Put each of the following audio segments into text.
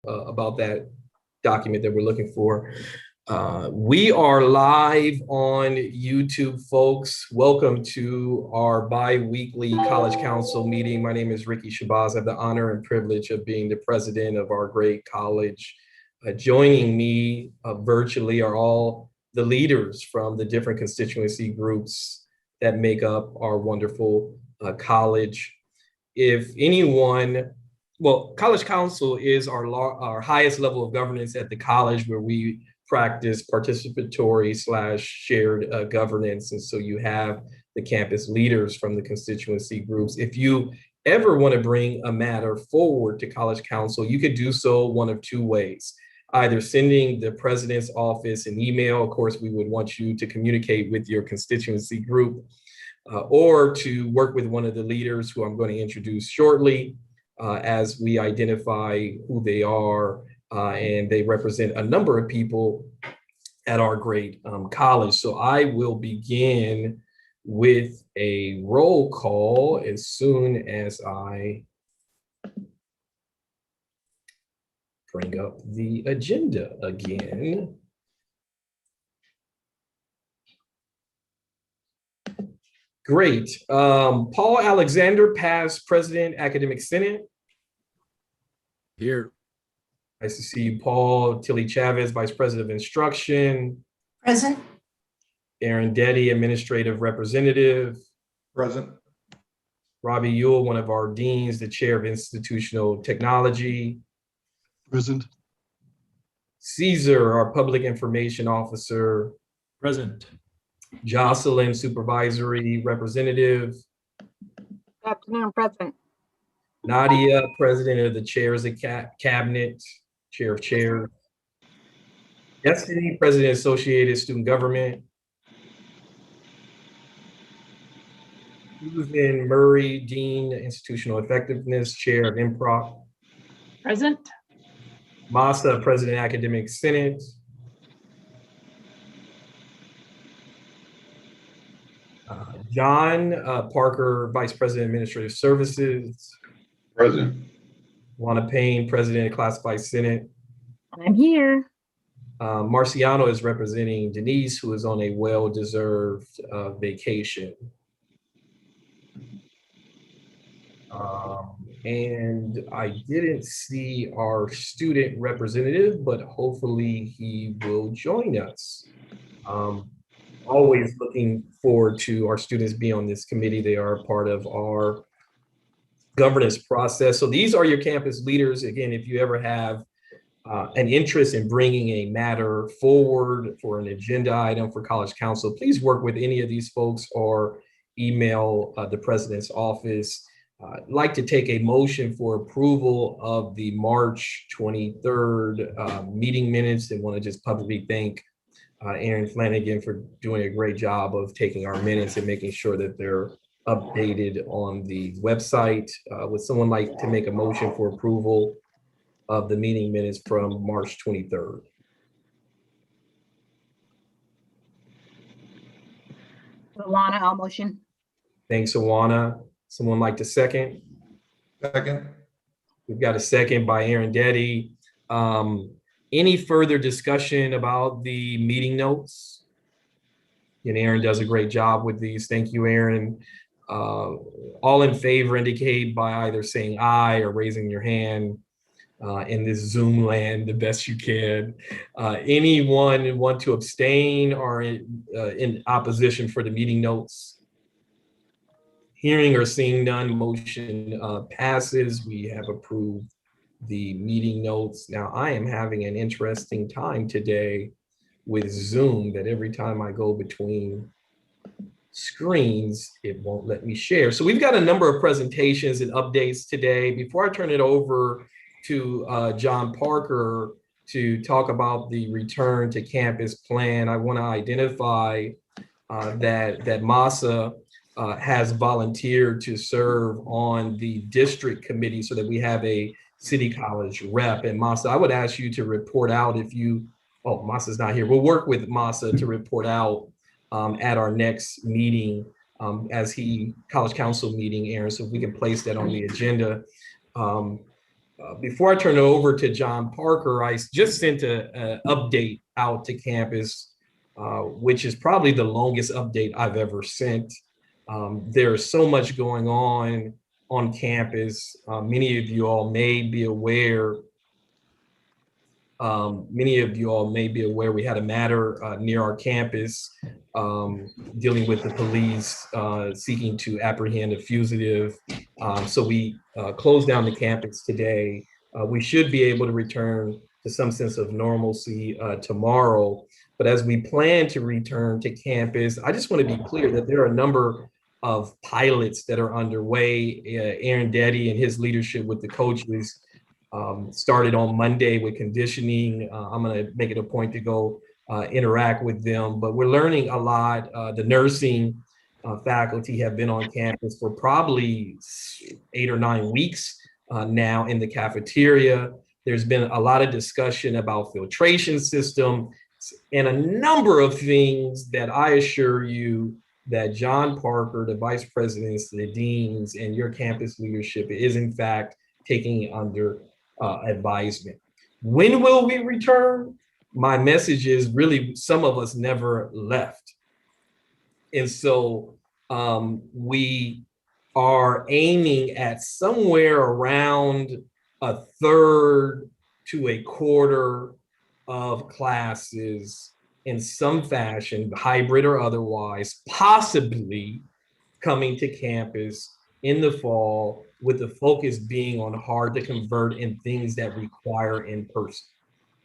about that document that we're looking for. We are live on YouTube, folks. Welcome to our bi-weekly College Council meeting. My name is Ricky Shabazz. I have the honor and privilege of being the president of our great college. Joining me virtually are all the leaders from the different constituency groups that make up our wonderful college. If anyone, well, College Council is our highest level of governance at the college, where we practice participatory / shared governance. And so you have the campus leaders from the constituency groups. If you ever want to bring a matter forward to College Council, you could do so one of two ways. Either sending the president's office an email. Of course, we would want you to communicate with your constituency group, or to work with one of the leaders who I'm going to introduce shortly, as we identify who they are, and they represent a number of people at our great college. So I will begin with a roll call as soon as I bring up the agenda again. Great. Paul Alexander, past president, Academic Senate. Here. Nice to see you, Paul. Tilly Chavez, Vice President of Instruction. Present. Aaron Deddy, Administrative Representative. Present. Robbie Ewell, one of our deans, the Chair of Institutional Technology. Present. Caesar, our Public Information Officer. Present. Jocelyn, Supervisory Representative. Good afternoon, President. Nadia, President of the Chairs of Cabinet, Chair of Chairs. Destiny, President, Associated Student Government. Susan Murray, Dean, Institutional Effectiveness, Chair of Improv. Present. Masa, President, Academic Senate. John Parker, Vice President, Administrative Services. Present. Juana Payne, President, Classified Senate. I'm here. Marciano is representing Denise, who is on a well-deserved vacation. And I didn't see our student representative, but hopefully he will join us. Always looking forward to our students being on this committee. They are part of our governance process. So these are your campus leaders. Again, if you ever have an interest in bringing a matter forward for an agenda item for College Council, please work with any of these folks or email the president's office. I'd like to take a motion for approval of the March 23rd meeting minutes, and want to just publicly thank Aaron Flanagan for doing a great job of taking our minutes and making sure that they're updated on the website. Would someone like to make a motion for approval of the meeting minutes from March 23rd? Alana, I'll motion. Thanks, Awana. Someone like to second? Second. We've got a second by Aaron Deddy. Any further discussion about the meeting notes? And Aaron does a great job with these. Thank you, Aaron. All in favor indicate by either saying aye or raising your hand in this Zoom land the best you can. Anyone want to abstain or in opposition for the meeting notes? Hearing or seeing none, motion passes. We have approved the meeting notes. Now, I am having an interesting time today with Zoom, that every time I go between screens, it won't let me share. So we've got a number of presentations and updates today. Before I turn it over to John Parker to talk about the return to campus plan, I want to identify that Masa has volunteered to serve on the district committee so that we have a city college rep. And Masa, I would ask you to report out if you, oh, Masa's not here. We'll work with Masa to report out at our next meeting College Council meeting, Aaron, so if we can place that on the agenda. Before I turn it over to John Parker, I just sent a update out to campus, which is probably the longest update I've ever sent. There's so much going on campus. Many of you all may be aware we had a matter near our campus dealing with the police seeking to apprehend a fugitive. So we closed down the campus today. We should be able to return to some sense of normalcy tomorrow. But as we plan to return to campus, I just want to be clear that there are a number of pilots that are underway. Aaron Deddy and his leadership with the coaches started on Monday with conditioning. I'm going to make it a point to go interact with them, but we're learning a lot. The nursing faculty have been on campus for probably 8 or 9 weeks now in the cafeteria. There's been a lot of discussion about filtration system and a number of things that I assure you that John Parker, the vice presidents, the deans, and your campus leadership is in fact taking under advisement. When will we return? My message is really some of us never left. And so we are aiming at somewhere around a third to a quarter of classes in some fashion, hybrid or otherwise, possibly coming to campus in the fall, with the focus being on hard to convert and things that require in person.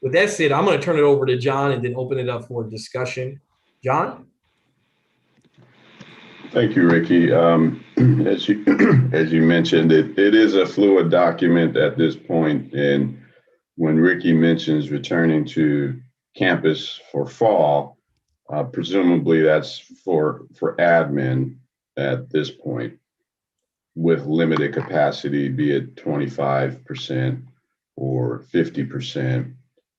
With that said, I'm going to turn it over to John and then open it up for discussion. John? Thank you, Ricky. As you mentioned, it is a fluid document at this point. And when Ricky mentions returning to campus for fall, presumably that's for admin at this point, with limited capacity, be it 25% or 50%.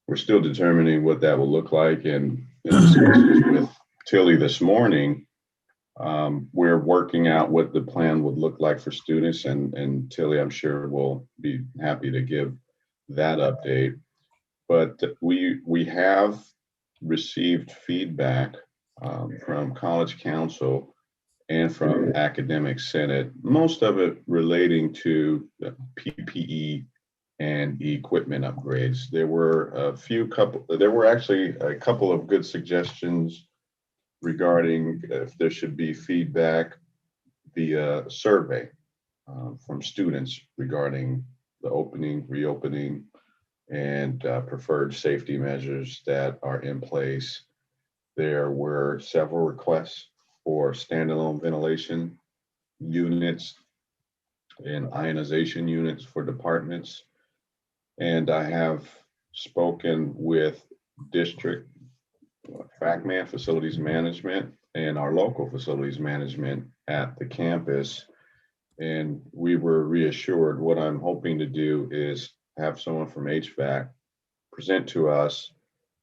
We're still determining what that will look like. And in discussions with Tilly this morning, we're working out what the plan would look like for students. And Tilly, I'm sure, will be happy to give that update. But we have received feedback from College Council and from Academic Senate, most of it relating to the PPE and equipment upgrades. There were actually a couple of good suggestions regarding if there should be feedback via survey from students regarding the opening, reopening, and preferred safety measures that are in place. There were several requests for standalone ventilation units and ionization units for departments. And I have spoken with district FACMAN, facilities management, and our local facilities management at the campus. And we were reassured. What I'm hoping to do is have someone from HVAC present to us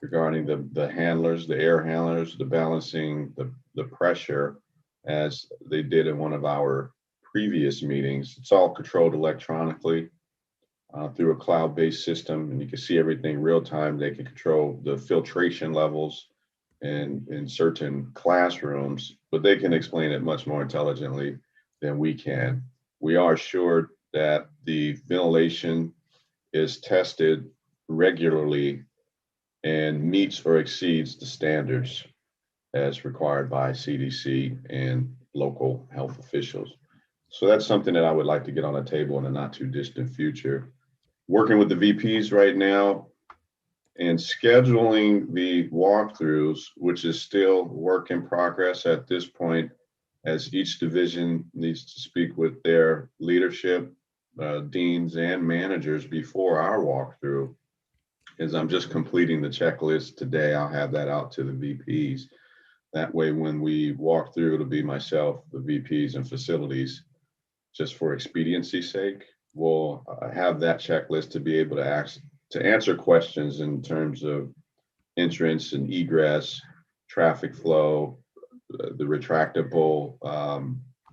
regarding the handlers, the air handlers, the balancing, the pressure, as they did in one of our previous meetings. It's all controlled electronically through a cloud-based system, and you can see everything real time. They can control the filtration levels in certain classrooms, but they can explain it much more intelligently than we can. We are assured that the ventilation is tested regularly and meets or exceeds the standards as required by CDC and local health officials. So that's something that I would like to get on the table in the not too distant future. Working with the VPs right now and scheduling the walkthroughs, which is still work in progress at this point, as each division needs to speak with their leadership, deans and managers before our walkthrough. As I'm just completing the checklist today, I'll have that out to the VPs. That way, when we walk through, it'll be myself, the VPs and facilities, just for expediency's sake. We'll have that checklist to be able to answer questions in terms of entrance and egress, traffic flow, the retractable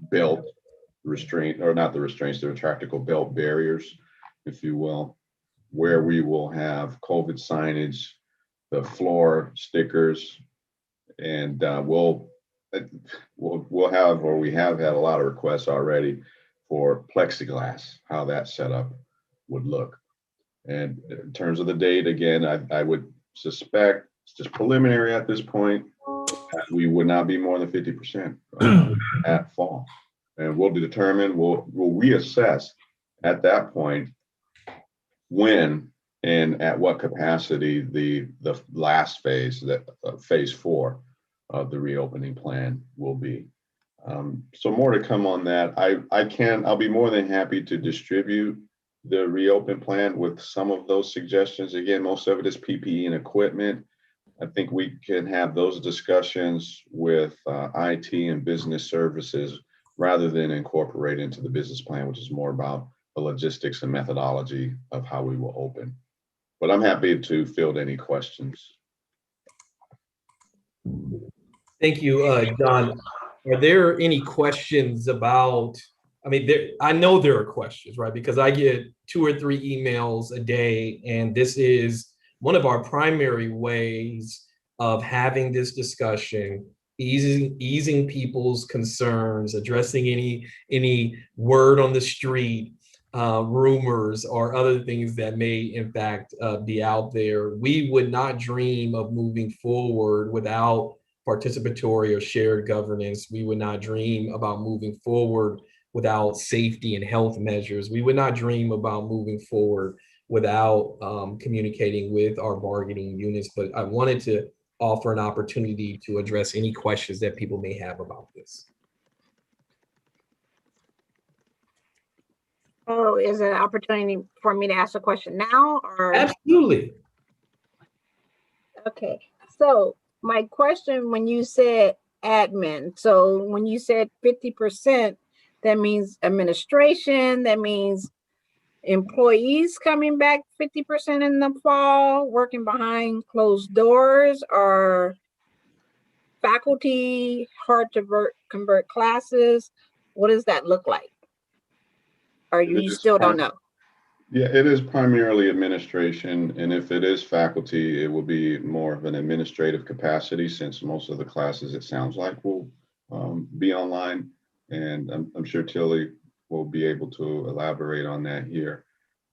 belt restraint, or not the restraints, the retractable belt barriers if you will, where we will have COVID signage, the floor stickers, and we'll have, or we have had a lot of requests already for plexiglass, how that setup would look. And in terms of the date, again, I would suspect, it's just preliminary at this point, that we would not be more than 50% at fall. And we'll determine, we'll reassess at that point when and at what capacity the last phase, that phase 4 of the reopening plan will be. So more to come on that. I'll be more than happy to distribute the reopen plan with some of those suggestions. Again, most of it is PPE and equipment. I think we can have those discussions with IT and business services rather than incorporate into the business plan, which is more about the logistics and methodology of how we will open. But I'm happy to field any questions. Thank you, John. Are there any questions about, I mean, I know there are questions, right? Because I get 2 or 3 emails a day, and this is one of our primary ways of having this discussion, easing people's concerns, addressing any word on the street, rumors or other things that may in fact be out there. We would not dream of moving forward without participatory or shared governance. We would not dream about moving forward without safety and health measures. We would not dream about moving forward without communicating with our bargaining units. But I wanted to offer an opportunity to address any questions that people may have about this. So is it an opportunity for me to ask a question now or? Absolutely. Okay, so my question, when you said admin, so when you said 50%, that means administration, that means employees coming back 50% in the fall, working behind closed doors, or faculty hard to convert classes? What does that look like? Or you still don't know? Yeah, it is primarily administration. And if it is faculty, it will be more of an administrative capacity, since most of the classes, it sounds like, will be online. And I'm sure Tilly will be able to elaborate on that here.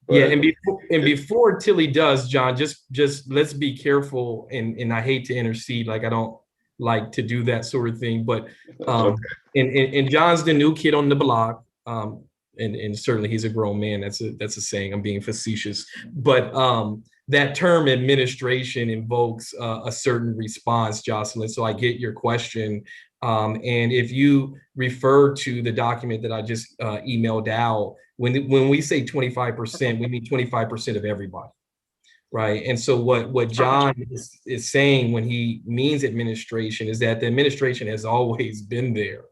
But yeah, and before Tilly does, John, just let's be careful, and I hate to intercede, like I don't like to do that sort of thing, but okay. and John's the new kid on the block, and certainly he's a grown man. That's a saying. I'm being facetious, but that term administration invokes a certain response, Jocelyn. So I get your question, and if you refer to the document that I just emailed out, when we say 25%, we mean 25% of everybody, right? And so what John is saying when he means administration is that the administration has always been there.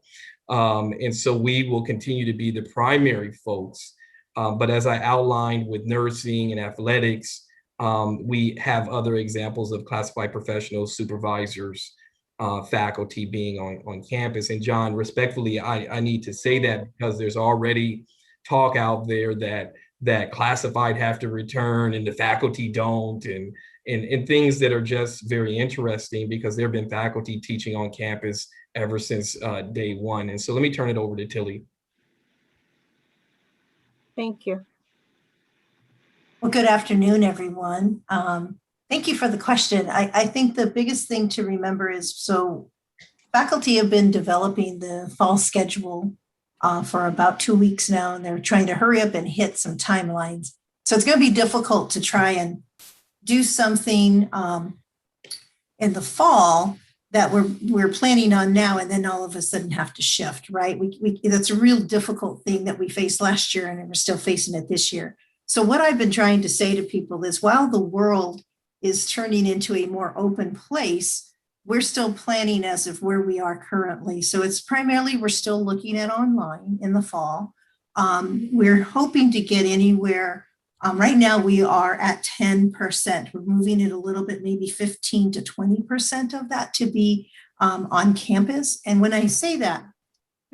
And so we will continue to be the primary folks. But as I outlined with nursing and athletics, we have other examples of classified professionals, supervisors, faculty being on campus. And John, respectfully, I need to say that because there's already talk out there that classified have to return and the faculty don't, and things that are just very interesting, because there have been faculty teaching on campus ever since day one. And so let me turn it over to Tilly. Thank you. Well, good afternoon, everyone. Thank you for the question. I think the biggest thing to remember is, so faculty have been developing the fall schedule for about 2 weeks now, and they're trying to hurry up and hit some timelines. So it's going to be difficult to try and do something in the fall that we're planning on now, and then all of a sudden have to shift, right? That's a real difficult thing that we faced last year, and we're still facing it this year. So what I've been trying to say to people is, while the world is turning into a more open place, we're still planning as of where we are currently. So it's primarily, we're still looking at online in the fall. We're hoping to get anywhere. Right now we are at 10%. We're moving it a little bit, maybe 15 to 20% of that to be on campus. And when I say that,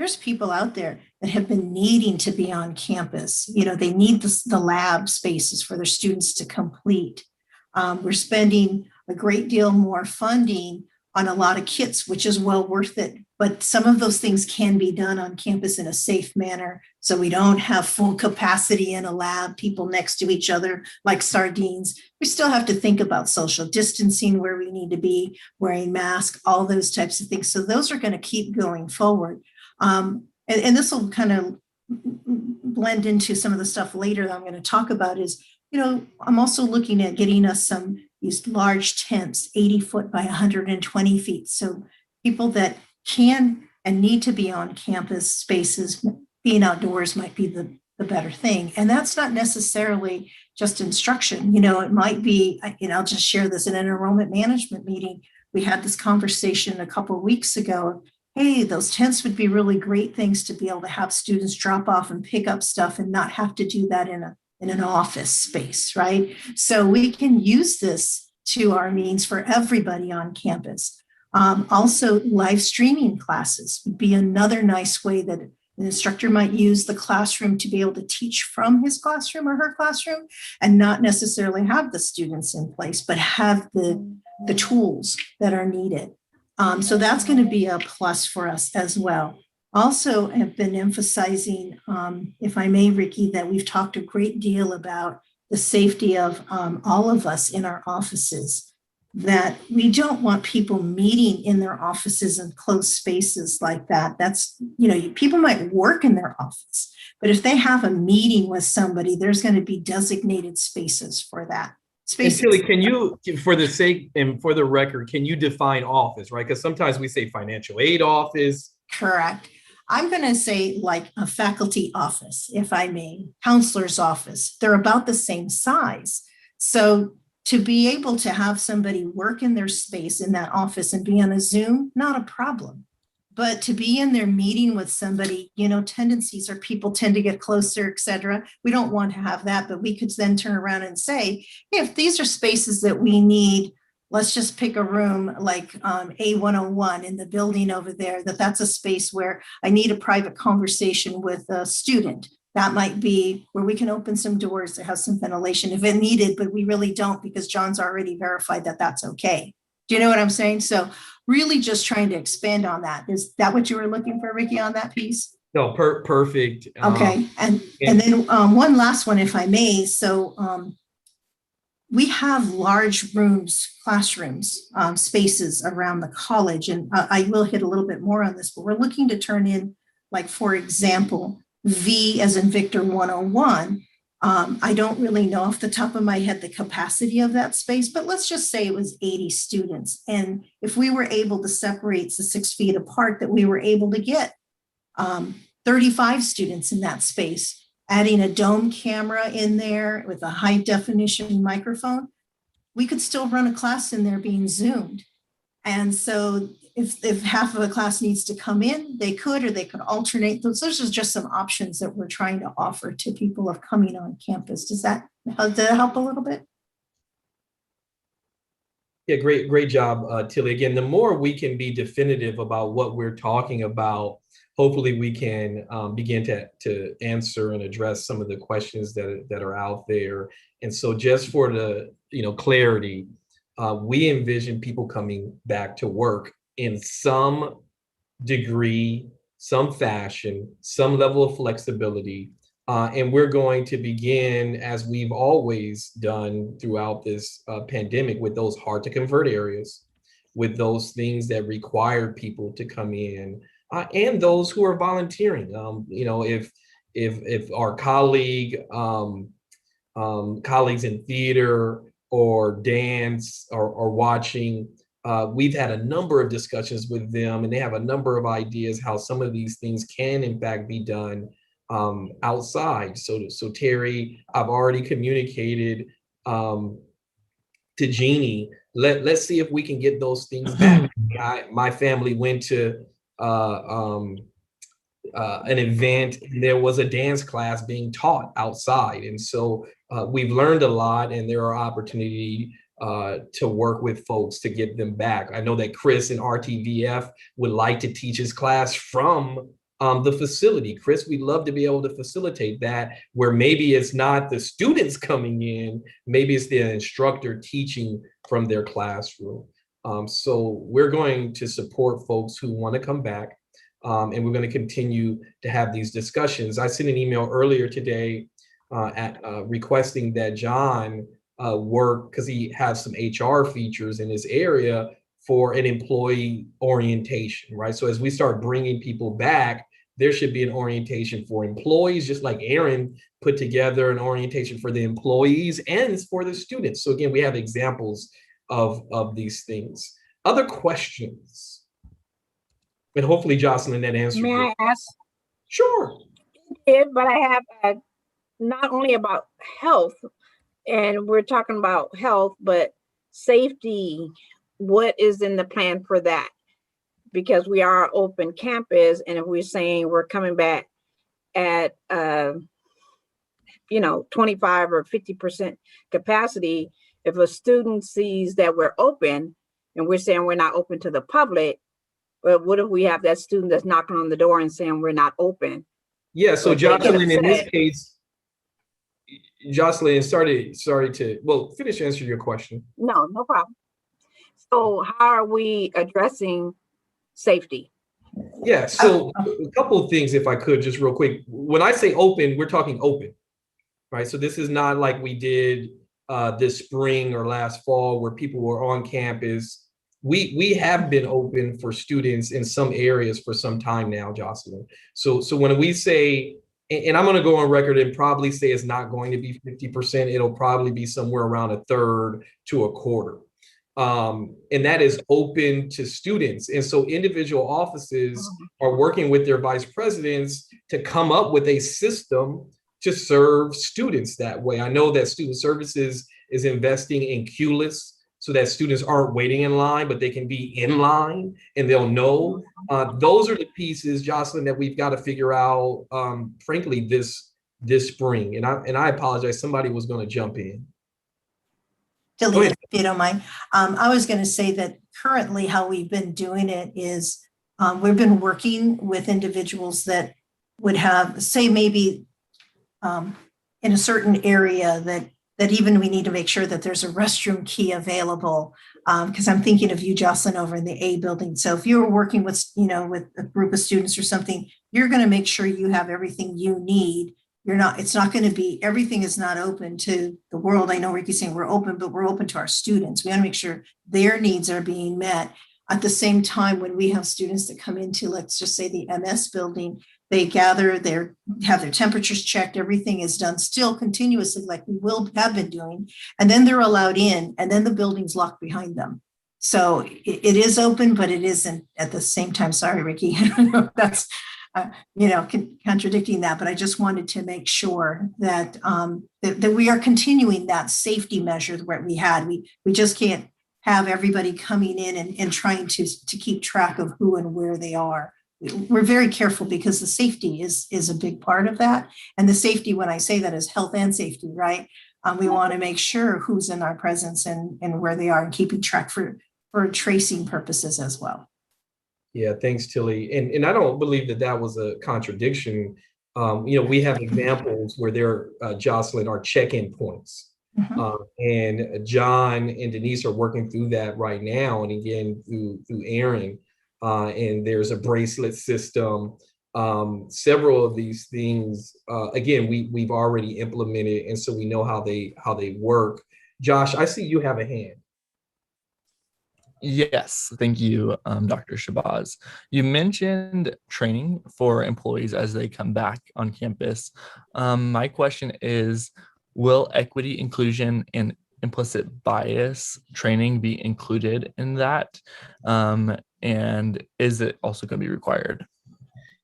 there's people out there that have been needing to be on campus. You know, they need the lab spaces for their students to complete. We're spending a great deal more funding on a lot of kits, which is well worth it. But some of those things can be done on campus in a safe manner. So we don't have full capacity in a lab, people next to each other like sardines. We still have to think about social distancing where we need to be, wearing masks, all those types of things. So those are going to keep going forward. And this will kind of blend into some of the stuff later that I'm going to talk about is, you know, I'm also looking at getting us these large tents, 80 foot by 120 feet. So people that can and need to be on campus spaces, being outdoors might be the better thing. And that's not necessarily just instruction. You know, it might be, and I'll just share this in an enrollment management meeting. We had this conversation a couple of weeks ago. Hey, those tents would be really great things to be able to have students drop off and pick up stuff and not have to do that in an office space, right? So we can use this to our means for everybody on campus. Also, live streaming classes would be another nice way that an instructor might use the classroom to be able to teach from his classroom or her classroom and not necessarily have the students in place, but have the tools that are needed. So that's going to be a plus for us as well. Also, have been emphasizing, if I may, Ricky, that we've talked a great deal about the safety of all of us in our offices, that we don't want people meeting in their offices in closed spaces like that. That's, you know, people might work in their office, but if they have a meeting with somebody, there's going to be designated spaces for that. And Tilly, can you, for the sake and for the record, can you define office, right? Because sometimes we say financial aid office. Correct. I'm going to say like a faculty office, if I may, counselor's office. They're about the same size. So to be able to have somebody work in their space in that office and be on a Zoom, not a problem. But to be in there meeting with somebody, you know, tendencies are people tend to get closer, et cetera. We don't want to have that, but we could then turn around and say, if these are spaces that we need, let's just pick a room like A101 in the building over there, that's a space where I need a private conversation with a student. That might be where we can open some doors to have some ventilation if it needed, but we really don't because John's already verified that that's okay. Do you know what I'm saying? So really just trying to expand on that. Is that what you were looking for, Ricky, on that piece? No, perfect. Okay, and then one last one, if I may. So we have large rooms, classrooms, spaces around the college, and I will hit a little bit more on this, but we're looking to turn in, like, for example, V as in Victor 101. I don't really know off the top of my head the capacity of that space, but let's just say it was 80 students. And if we were able to separate the 6 feet apart, that we were able to get 35 students in that space, adding a dome camera in there with a high definition microphone, we could still run a class in there being Zoomed. And so if half of a class needs to come in, they could, or they could alternate. Those are just some options that we're trying to offer to people of coming on campus. Does that help a little bit? Yeah, great job, Tilly. Again, the more we can be definitive about what we're talking about, hopefully we can begin to answer and address some of the questions that are out there. And so just for the clarity, we envision people coming back to work in some degree, some fashion, some level of flexibility. And we're going to begin, as we've always done throughout this pandemic, with those hard to convert areas, with those things that require people to come in, and those who are volunteering. If our colleagues in theater or dance are watching, we've had a number of discussions with them, and they have a number of ideas how some of these things can in fact be done outside. So Terry, I've already communicated to Jeannie, let's see if we can get those things back. My family went to an event, and there was a dance class being taught outside. And so we've learned a lot, and there are opportunities to work with folks to get them back. I know that Chris in RTVF would like to teach his class from the facility. Chris, we'd love to be able to facilitate that, where maybe it's not the students coming in, maybe it's the instructor teaching from their classroom. So we're going to support folks who want to come back, and we're going to continue to have these discussions. I sent an email earlier today requesting that John work, because he has some HR features in his area, for an employee orientation, right? So as we start bringing people back, there should be an orientation for employees, just like Aaron put together an orientation for the employees and for the students. So again, we have examples of these things. Other questions? And hopefully, Jocelyn, that answered. May I ask? Sure. But I have not only about health, and we're talking about health, but safety. What is in the plan for that? Because we are open campus, and if we're saying we're coming back at 25 or 50% capacity, if a student sees that we're open and we're saying we're not open to the public, but what if we have that student that's knocking on the door and saying we're not open? Yeah, so Jocelyn, in this case, Jocelyn, sorry to, well, finish answering your question. No problem. So how are we addressing safety? Yeah, so a couple of things, if I could, just real quick. When I say open, we're talking open, right? So this is not like we did this spring or last fall where people were on campus. We have been open for students in some areas for some time now, Jocelyn. So when we say, and I'm going to go on record and probably say it's not going to be 50%, it'll probably be somewhere around a third to a quarter. And that is open to students. And so individual offices are working with their vice presidents to come up with a system to serve students that way. I know that Student Services is investing in QLIS so that students aren't waiting in line, but they can be in line and they'll know. Those are the pieces, Jocelyn, that we've got to figure out, frankly, this spring. And I apologize, somebody was going to jump in. Delete, if you don't mind. I was going to say that currently how we've been doing it is we've been working with individuals that would have, say, maybe in a certain area that even we need to make sure that there's a restroom key available. Because I'm thinking of you, Jocelyn, over in the A building. So if you're working with, with a group of students or something, you're going to make sure you have everything you need. It's not going to be, everything is not open to the world. I know Ricky's saying we're open, but we're open to our students. We want to make sure their needs are being met. At the same time, when we have students that come into, let's just say, the MS building, they gather, have their temperatures checked, everything is done still continuously like we have been doing, and then they're allowed in, and then the building's locked behind them. So it is open, but it isn't at the same time. Sorry, Ricky, I don't know if that's contradicting that, but I just wanted to make sure that that we are continuing that safety measure that we had. We just can't have everybody coming in and trying to keep track of who and where they are. We're very careful because the safety is a big part of that. And the safety, when I say that, is health and safety, right? We want to make sure who's in our presence and where they are, and keeping track for tracing purposes as well. Yeah, thanks, Tilly. And I don't believe that was a contradiction. We have examples where there, Jocelyn, are check-in points. Mm-hmm. And John and Denise are working through that right now. And again, through Aaron, and there's a bracelet system. Several of these things, again, we've already implemented. And so we know how they work. Josh, I see you have a hand. Yes, thank you, Dr. Shabazz. You mentioned training for employees as they come back on campus. My question is, will equity, inclusion, and implicit bias training be included in that? And is it also going to be required?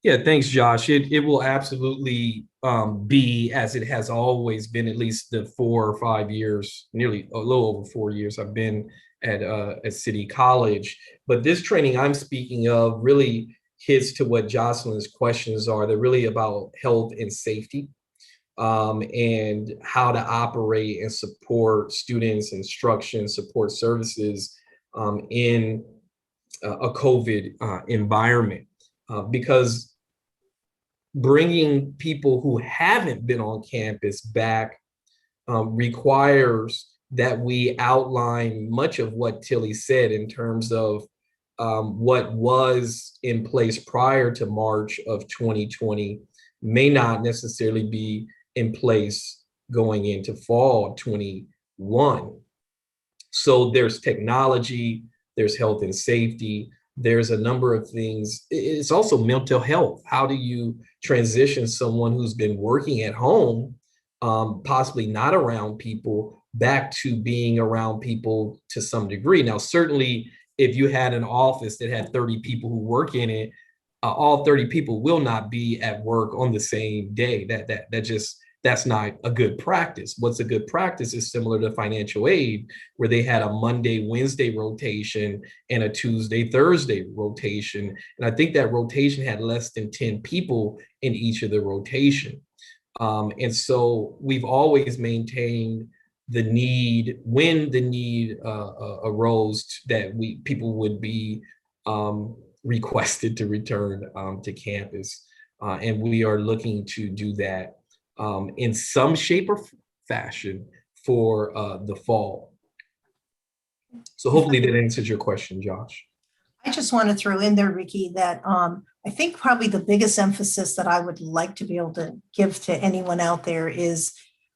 Yeah, thanks, Josh. It will absolutely be, as it has always been, at least the 4 or 5 years, nearly a little over 4 years I've been at City College. But this training I'm speaking of really hits to what Jocelyn's questions are. They're really about health and safety, and how to operate and support students, instruction, support services in a COVID environment. Because bringing people who haven't been on campus back requires that we outline much of what Tilly said in terms of what was in place prior to March of 2020 may not necessarily be in place going into fall 21. So there's technology, there's health and safety, there's a number of things. It's also mental health. How do you transition someone who's been working at home, possibly not around people, back to being around people to some degree? Now, certainly, if you had an office that had 30 people who work in it, all 30 people will not be at work on the same day. That's not a good practice. What's a good practice is similar to financial aid, where they had a Monday, Wednesday rotation and a Tuesday, Thursday rotation. And I think that rotation had less than 10 people in each of the rotation. And so we've always maintained the need, when the need arose, that people would be requested to return to campus. And we are looking to do that in some shape or fashion for the fall. So hopefully that answers your question, Josh. I just want to throw in there, Ricky, that I think probably the biggest emphasis that I would like to be able to give to anyone out there is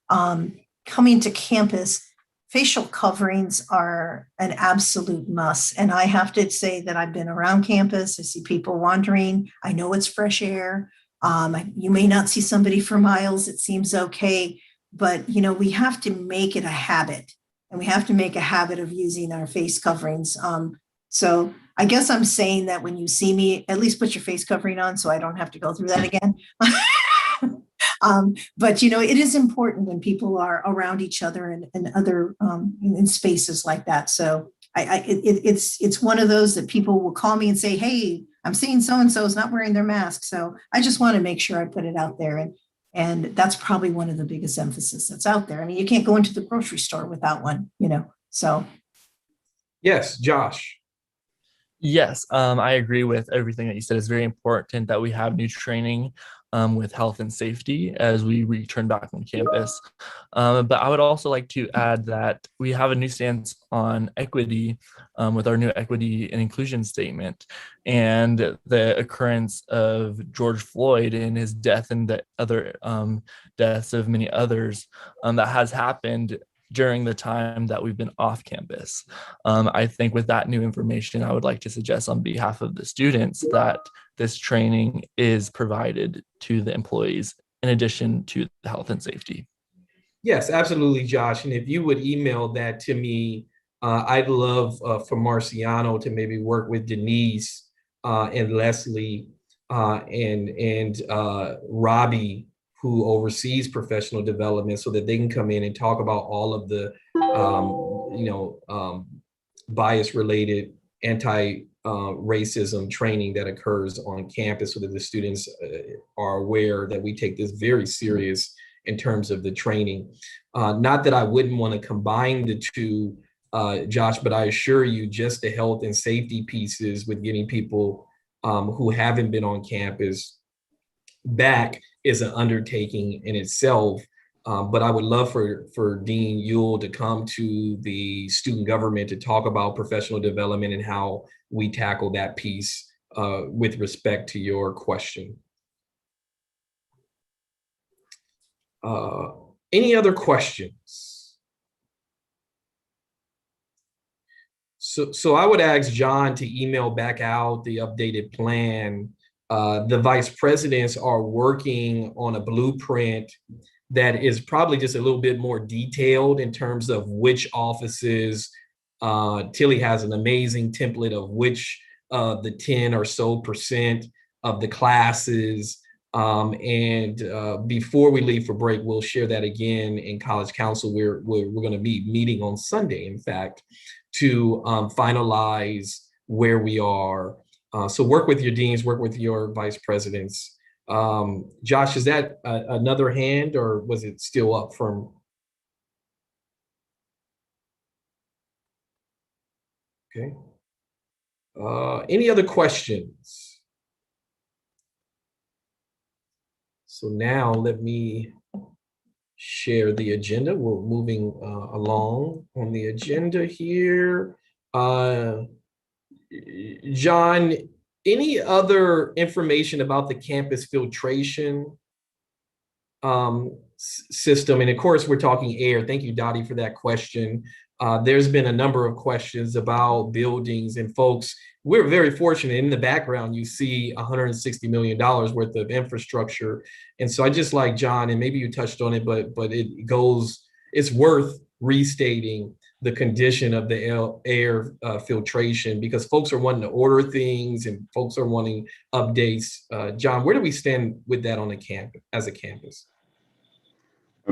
coming to campus. Facial coverings are an absolute must. And I have to say that I've been around campus. I see people wandering. I know it's fresh air. You may not see somebody for miles. It seems okay. But, we have to make it a habit. And we have to make a habit of using our face coverings. So I guess I'm saying that when you see me, at least put your face covering on so I don't have to go through that again. But it is important when people are around each other and other in spaces like that. So it's one of those that people will call me and say, hey, I'm seeing so-and-so is not wearing their mask. So I just want to make sure I put it out there. And that's probably one of the biggest emphasis that's out there. I mean, you can't go into the grocery store without one, so. Yes, Josh. Yes, I agree with everything that you said. It's very important that we have new training with health and safety as we return back on campus. But I would also like to add that we have a new stance on equity with our new equity and inclusion statement, and the occurrence of George Floyd and his death and the other deaths of many others that has happened during the time that we've been off campus. I think with that new information, I would like to suggest on behalf of the students that this training is provided to the employees in addition to the health and safety. Yes, absolutely, Josh. And if you would email that to me, I'd love for Marciano to maybe work with Denise and Leslie and Robbie, who oversees professional development, so that they can come in and talk about all of the bias-related anti-racism training that occurs on campus, so that the students are aware that we take this very serious in terms of the training. Not that I wouldn't want to combine the two, Josh, but I assure you, just the health and safety pieces with getting people who haven't been on campus back is an undertaking in itself. But I would love for Dean Ewell to come to the student government to talk about professional development and how we tackle that piece with respect to your question. Any other questions? So I would ask John to email back out the updated plan. The vice presidents are working on a blueprint that is probably just a little bit more detailed in terms of which offices. Tilly has an amazing template of which the 10 or so % of the classes. And before we leave for break, we'll share that again in College Council. We're going to be meeting on Sunday, in fact, to finalize where we are. So work with your deans, work with your vice presidents. Josh, is that another hand, or was it still up from? Okay. Any other questions? So now let me share the agenda. We're moving along on the agenda here. John, any other information about the campus filtration system? And of course, we're talking air. Thank you, Dottie, for that question. There's been a number of questions about buildings, and folks, we're very fortunate. In the background, you see $160 million worth of infrastructure. And so I just like John, and maybe you touched on it, but it's worth restating the condition of the air filtration, because folks are wanting to order things and folks are wanting updates. John, where do we stand with that on the campus, as a campus?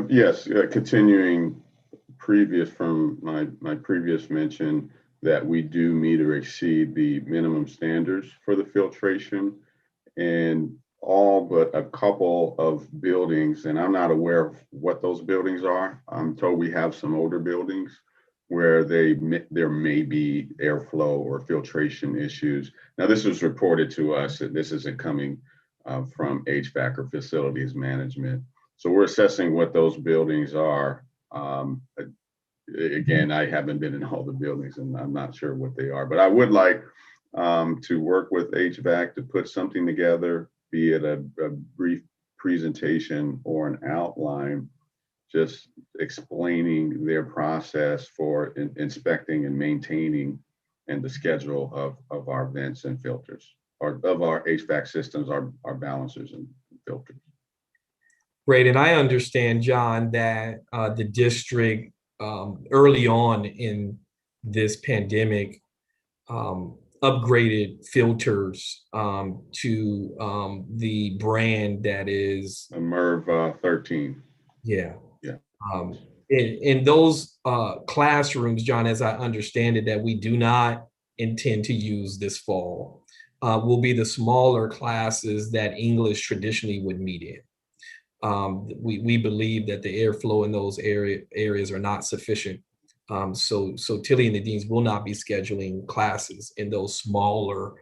Yes, continuing previous from my previous mention that we do meet or exceed the minimum standards for the filtration, and all but a couple of buildings, and I'm not aware of what those buildings are. I'm told we have some older buildings where there may be airflow or filtration issues. Now, this was reported to us that this isn't coming from HVAC or facilities management. So we're assessing what those buildings are. Again, I haven't been in all the buildings and I'm not sure what they are, but I would like to work with HVAC to put something together, be it a brief presentation or an outline, just explaining their process for inspecting and maintaining and the schedule of our vents and filters, or of our HVAC systems, our balancers and filters. Great, and I understand, John, that the district early on in this pandemic upgraded filters to the brand that is MERV 13. Yeah. Yeah. In those classrooms, John, as I understand it, that we do not intend to use this fall, will be the smaller classes that English traditionally would meet in. We believe that the airflow in those areas are not sufficient. So Tilly and the deans will not be scheduling classes in those smaller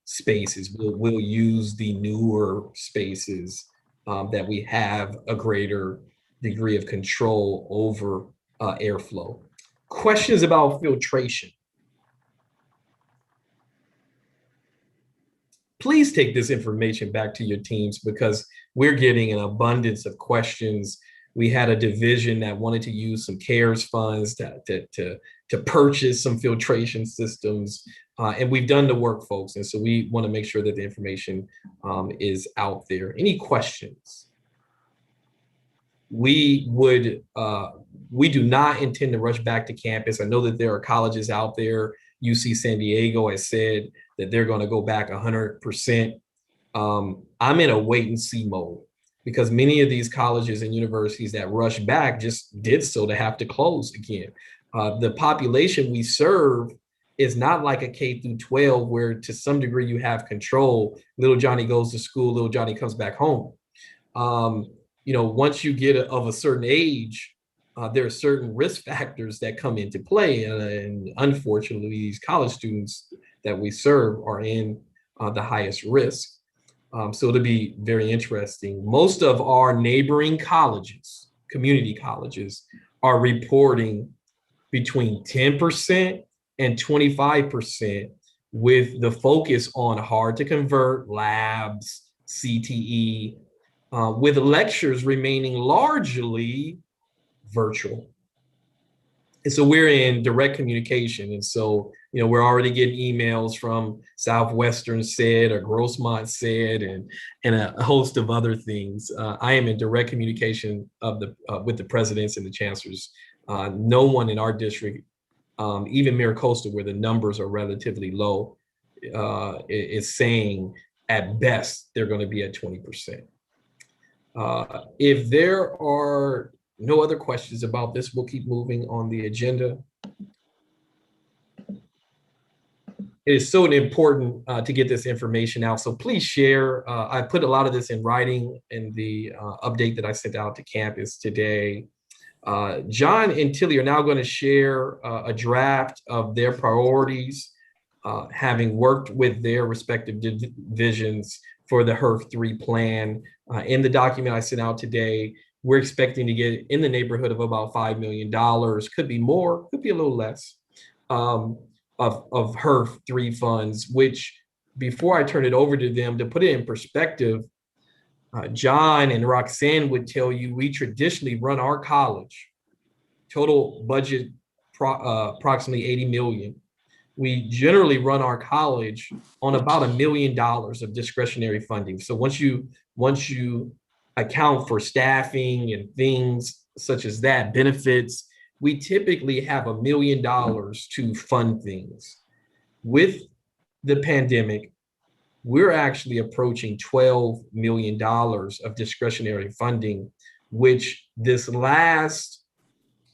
spaces. We'll use the newer spaces that we have a greater degree of control over airflow. Questions about filtration. Please take this information back to your teams, because we're getting an abundance of questions. We had a division that wanted to use some CARES funds to purchase some filtration systems. And we've done the work, folks. And so we want to make sure that the information is out there. Any questions? We do not intend to rush back to campus. I know that there are colleges out there. UC San Diego has said that they're going to go back 100%. I'm in a wait and see mode, because many of these colleges and universities that rush back just did so to have to close again. The population we serve is not like a K through 12 where to some degree you have control. Little Johnny goes to school, little Johnny comes back home. Once you get of a certain age, there are certain risk factors that come into play. And unfortunately, these college students that we serve are in the highest risk. So it'll be very interesting. Most of our neighboring colleges, community colleges, are reporting between 10% and 25%, with the focus on hard to convert labs, CTE, with lectures remaining largely virtual. And so we're in direct communication. And so, we're already getting emails from Southwestern said, or Grossmont said, and a host of other things. I am in direct communication with the presidents and the chancellors. No one in our district, even Miracosta, where the numbers are relatively low, is saying at best they're going to be at 20%. If there are no other questions about this, we'll keep moving on the agenda. It is so important to get this information out, so please share. I put a lot of this in writing in the update that I sent out to campus today. John and Tilly are now going to share a draft of their priorities, having worked with their respective divisions for the HERF 3 plan. In the document I sent out today, we're expecting to get in the neighborhood of about $5 million. Could be more, could be a little less, of HERF 3 funds, which before I turn it over to them to put it in perspective, John and Roxanne would tell you we traditionally run our college, total budget approximately 80 million. We generally run our college on about $1 million of discretionary funding. So once you account for staffing and things such as that, benefits, we typically have $1 million to fund things. With the pandemic, we're actually approaching $12 million of discretionary funding, which this last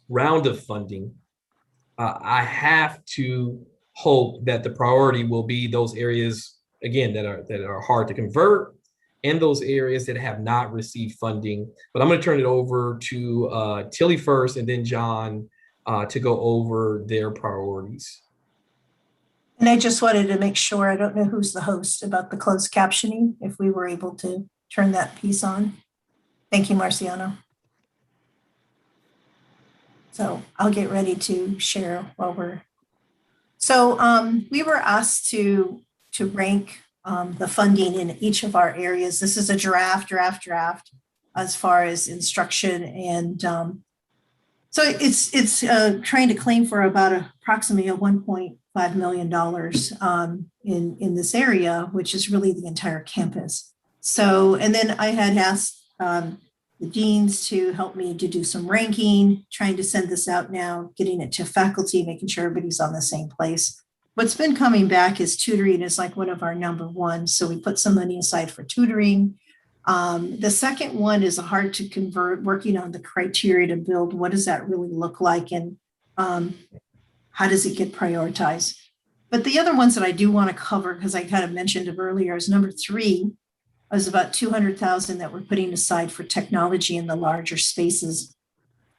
round of funding, I have to hope that the priority will be those areas, again, that are hard to convert and those areas that have not received funding. But I'm going to turn it over to Tilly first and then John to go over their priorities. And I just wanted to make sure, I don't know who's the host about the closed captioning, if we were able to turn that piece on. Thank you, Marciano. So I'll get ready to share while we're. So we were asked to rank the funding in each of our areas. This is a draft as far as instruction, and so it's trying to claim for about approximately a $1.5 million in this area, which is really the entire campus. So, and then I had asked the deans to help me to do some ranking, trying to send this out now, getting it to faculty, making sure everybody's on the same place. What's been coming back is tutoring is like one of our number ones. So we put some money aside for tutoring. The second one is hard to convert, working on the criteria to build. What does that really look like? And how does it get prioritized? But the other ones that I do want to cover, because I kind of mentioned it earlier, is number 3 is about 200,000 that we're putting aside for technology in the larger spaces.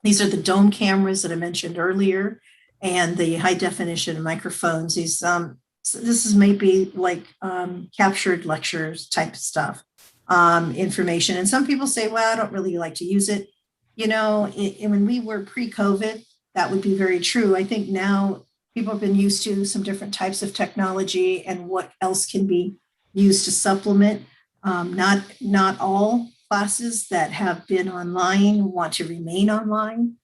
These are the dome cameras that I mentioned earlier and the high definition microphones. These this is maybe like captured lectures type stuff, information. And some people say, well, I don't really like to use it. You know, when we were pre-COVID, that would be very true. I think now people have been used to some different types of technology and what else can be used to supplement. Not all classes that have been online want to remain online.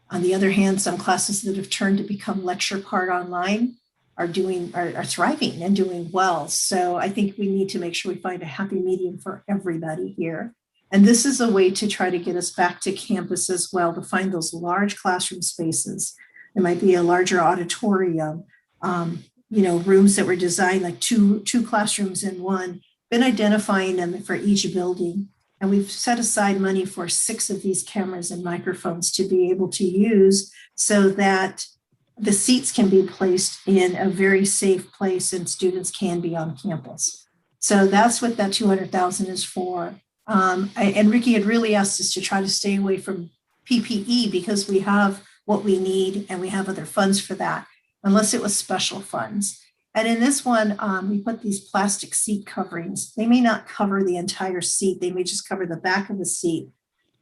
On the other hand, some classes that have turned to become lecture part online are thriving and doing well. So I think we need to make sure we find a happy medium for everybody here. And this is a way to try to get us back to campus as well, to find those large classroom spaces. It might be a larger auditorium, rooms that were designed like two classrooms in one, been identifying them for each building. And we've set aside money for 6 of these cameras and microphones to be able to use so that the seats can be placed in a very safe place and students can be on campus. So that's what that 200,000 is for. And Ricky had really asked us to try to stay away from PPE because we have what we need and we have other funds for that, unless it was special funds. And in this one, we put these plastic seat coverings. They may not cover the entire seat. They may just cover the back of the seat.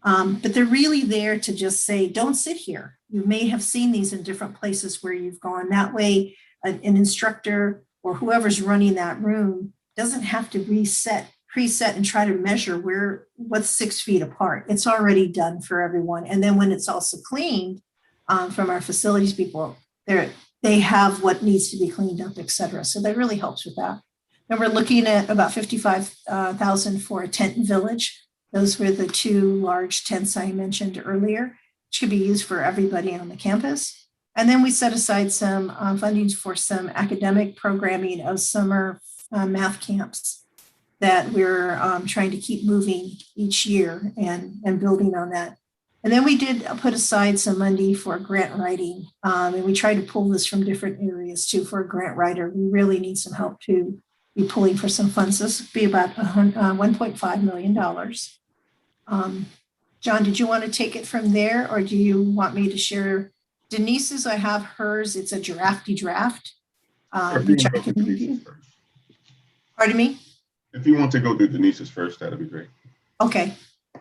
But they're really there to just say, don't sit here. You may have seen these in different places where you've gone. That way, an instructor or whoever's running that room doesn't have to preset and try to measure what's 6 feet apart. It's already done for everyone. And then when it's also cleaned from our facilities people, they have what needs to be cleaned up, et cetera. So that really helps with that. And we're looking at about 55,000 for a tent village. Those were the 2 large tents I mentioned earlier, which could be used for everybody on the campus. And then we set aside some funding for some academic programming of summer math camps that we're trying to keep moving each year and building on that. And then we did put aside some money for grant writing. And we tried to pull this from different areas too for a grant writer. We really need some help to be pulling for some funds. This would be about $1.5 million. John, did you want to take it from there or do you want me to share Denise's? I have hers. It's a draft. Which I can review. Pardon me? If you want to go through Denise's first, that'd be great. Okay,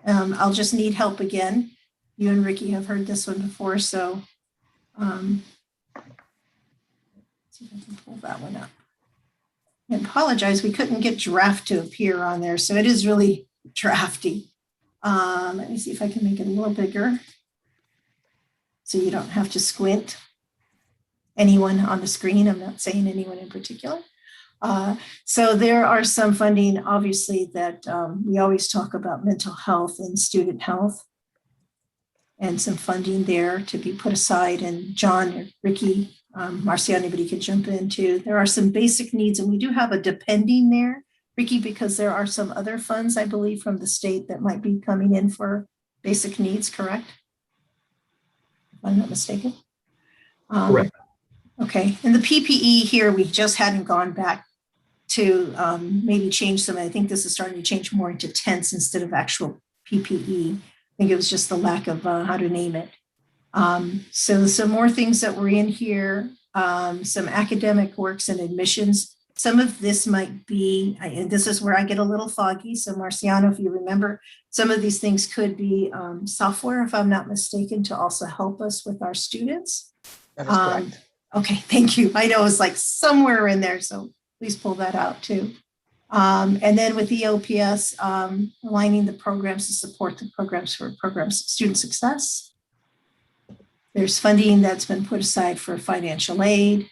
I'll just need help again. You and Ricky have heard this one before, so see if I can pull that one up. I apologize, we couldn't get draft to appear on there, so it is really drafty. Let me see if I can make it a little bigger so you don't have to squint. Anyone on the screen, I'm not saying anyone in particular. So there are some funding, obviously, that we always talk about mental health and student health, and some funding there to be put aside. And John or Ricky, Marcia, anybody could jump in too. There are some basic needs, and we do have a depending there, Ricky, because there are some other funds, I believe, from the state that might be coming in for basic needs, correct? If I'm not mistaken. Correct. Okay, and the PPE here, we just hadn't gone back to maybe change some. I think this is starting to change more into tents instead of actual PPE. I think it was just the lack of how to name it. So some more things that were in here, some academic works and admissions. Some of this might be, and this is where I get a little foggy. So Marciano, if you remember, some of these things could be software, if I'm not mistaken, to also help us with our students. That is correct. Okay, thank you. I know it's like somewhere in there, so please pull that out too. And then with the OPS, aligning the programs to support the programs for student success. There's funding that's been put aside for financial aid,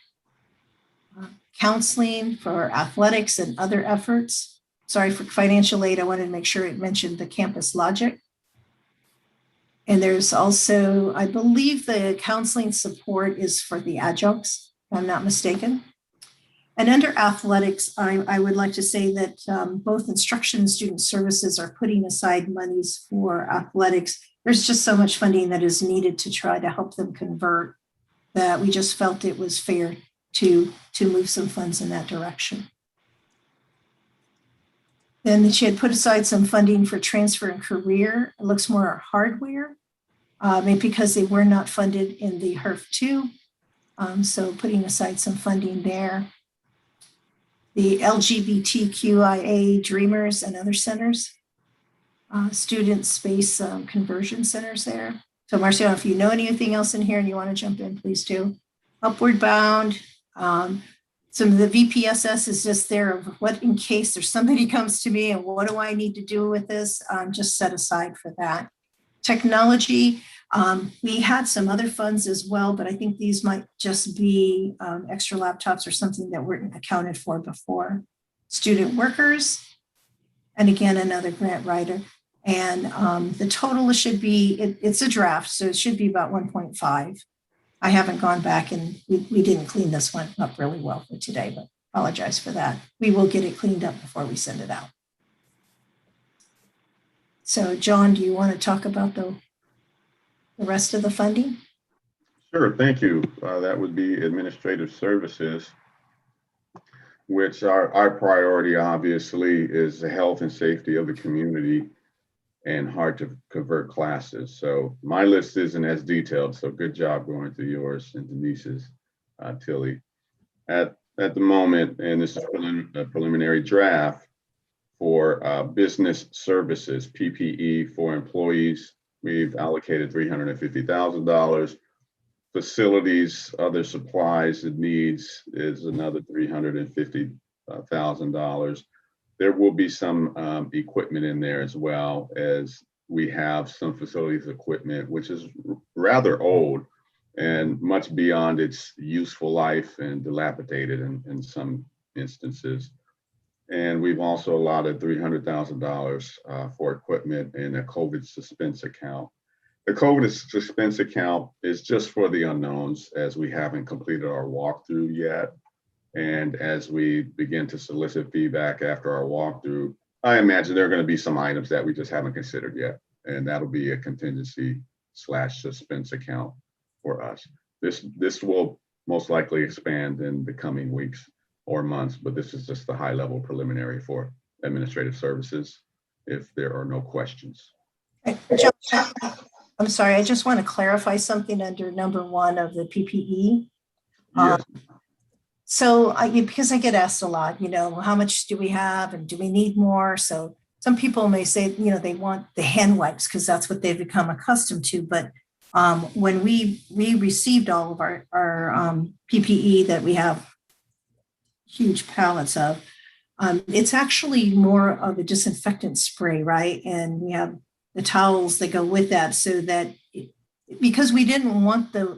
counseling for athletics and other efforts. Sorry, for financial aid, I wanted to make sure it mentioned the campus logic. And there's also, I believe the counseling support is for the adjuncts, if I'm not mistaken. And under athletics, I would like to say that both instruction and student services are putting aside monies for athletics. There's just so much funding that is needed to try to help them convert that we just felt it was fair to move some funds in that direction. Then she had put aside some funding for transfer and career. It looks more hardware, because they were not funded in the HERF2. So putting aside some funding there. The LGBTQIA Dreamers and other centers, student space conversion centers there. So Marcia, if you know anything else in here and you want to jump in, please do. Upward Bound. Some of the VPSS is just there of what in case there's somebody comes to me and what do I need to do with this? Just set aside for that. Technology, we had some other funds as well, but I think these might just be extra laptops or something that weren't accounted for before. Student workers, and again, another grant writer. And the total should be, it's a draft, so it should be about 1.5. I haven't gone back and we didn't clean this one up really well for today, but apologize for that. We will get it cleaned up before we send it out. So John, do you want to talk about the rest of the funding? Sure, thank you. That would be administrative services, which our priority obviously is the health and safety of the community and hard to convert classes. So my list isn't as detailed, so good job going through yours and Denise's, Tilly. At the moment, and this is a preliminary draft for business services, PPE for employees, we've allocated $350,000. Facilities, other supplies and needs is another $350,000. There will be some equipment in there as well, as we have some facilities equipment, which is rather old and much beyond its useful life and dilapidated in some instances. And we've also allotted $300,000 for equipment in a COVID suspense account. The COVID suspense account is just for the unknowns, as we haven't completed our walkthrough yet. And as we begin to solicit feedback after our walkthrough, I imagine there are going to be some items that we just haven't considered yet. And that'll be a contingency / suspense account for us. This will most likely expand in the coming weeks or months, but this is just the high level preliminary for administrative services, if there are no questions. John, I'm sorry, I just want to clarify something under number 1 of the PPE. Yes. So because I get asked a lot, how much do we have and do we need more? So some people may say, they want the hand wipes because that's what they've become accustomed to. But when we received all of our PPE that we have huge pallets of, it's actually more of a disinfectant spray, right? And we have the towels that go with that, so that because we didn't want the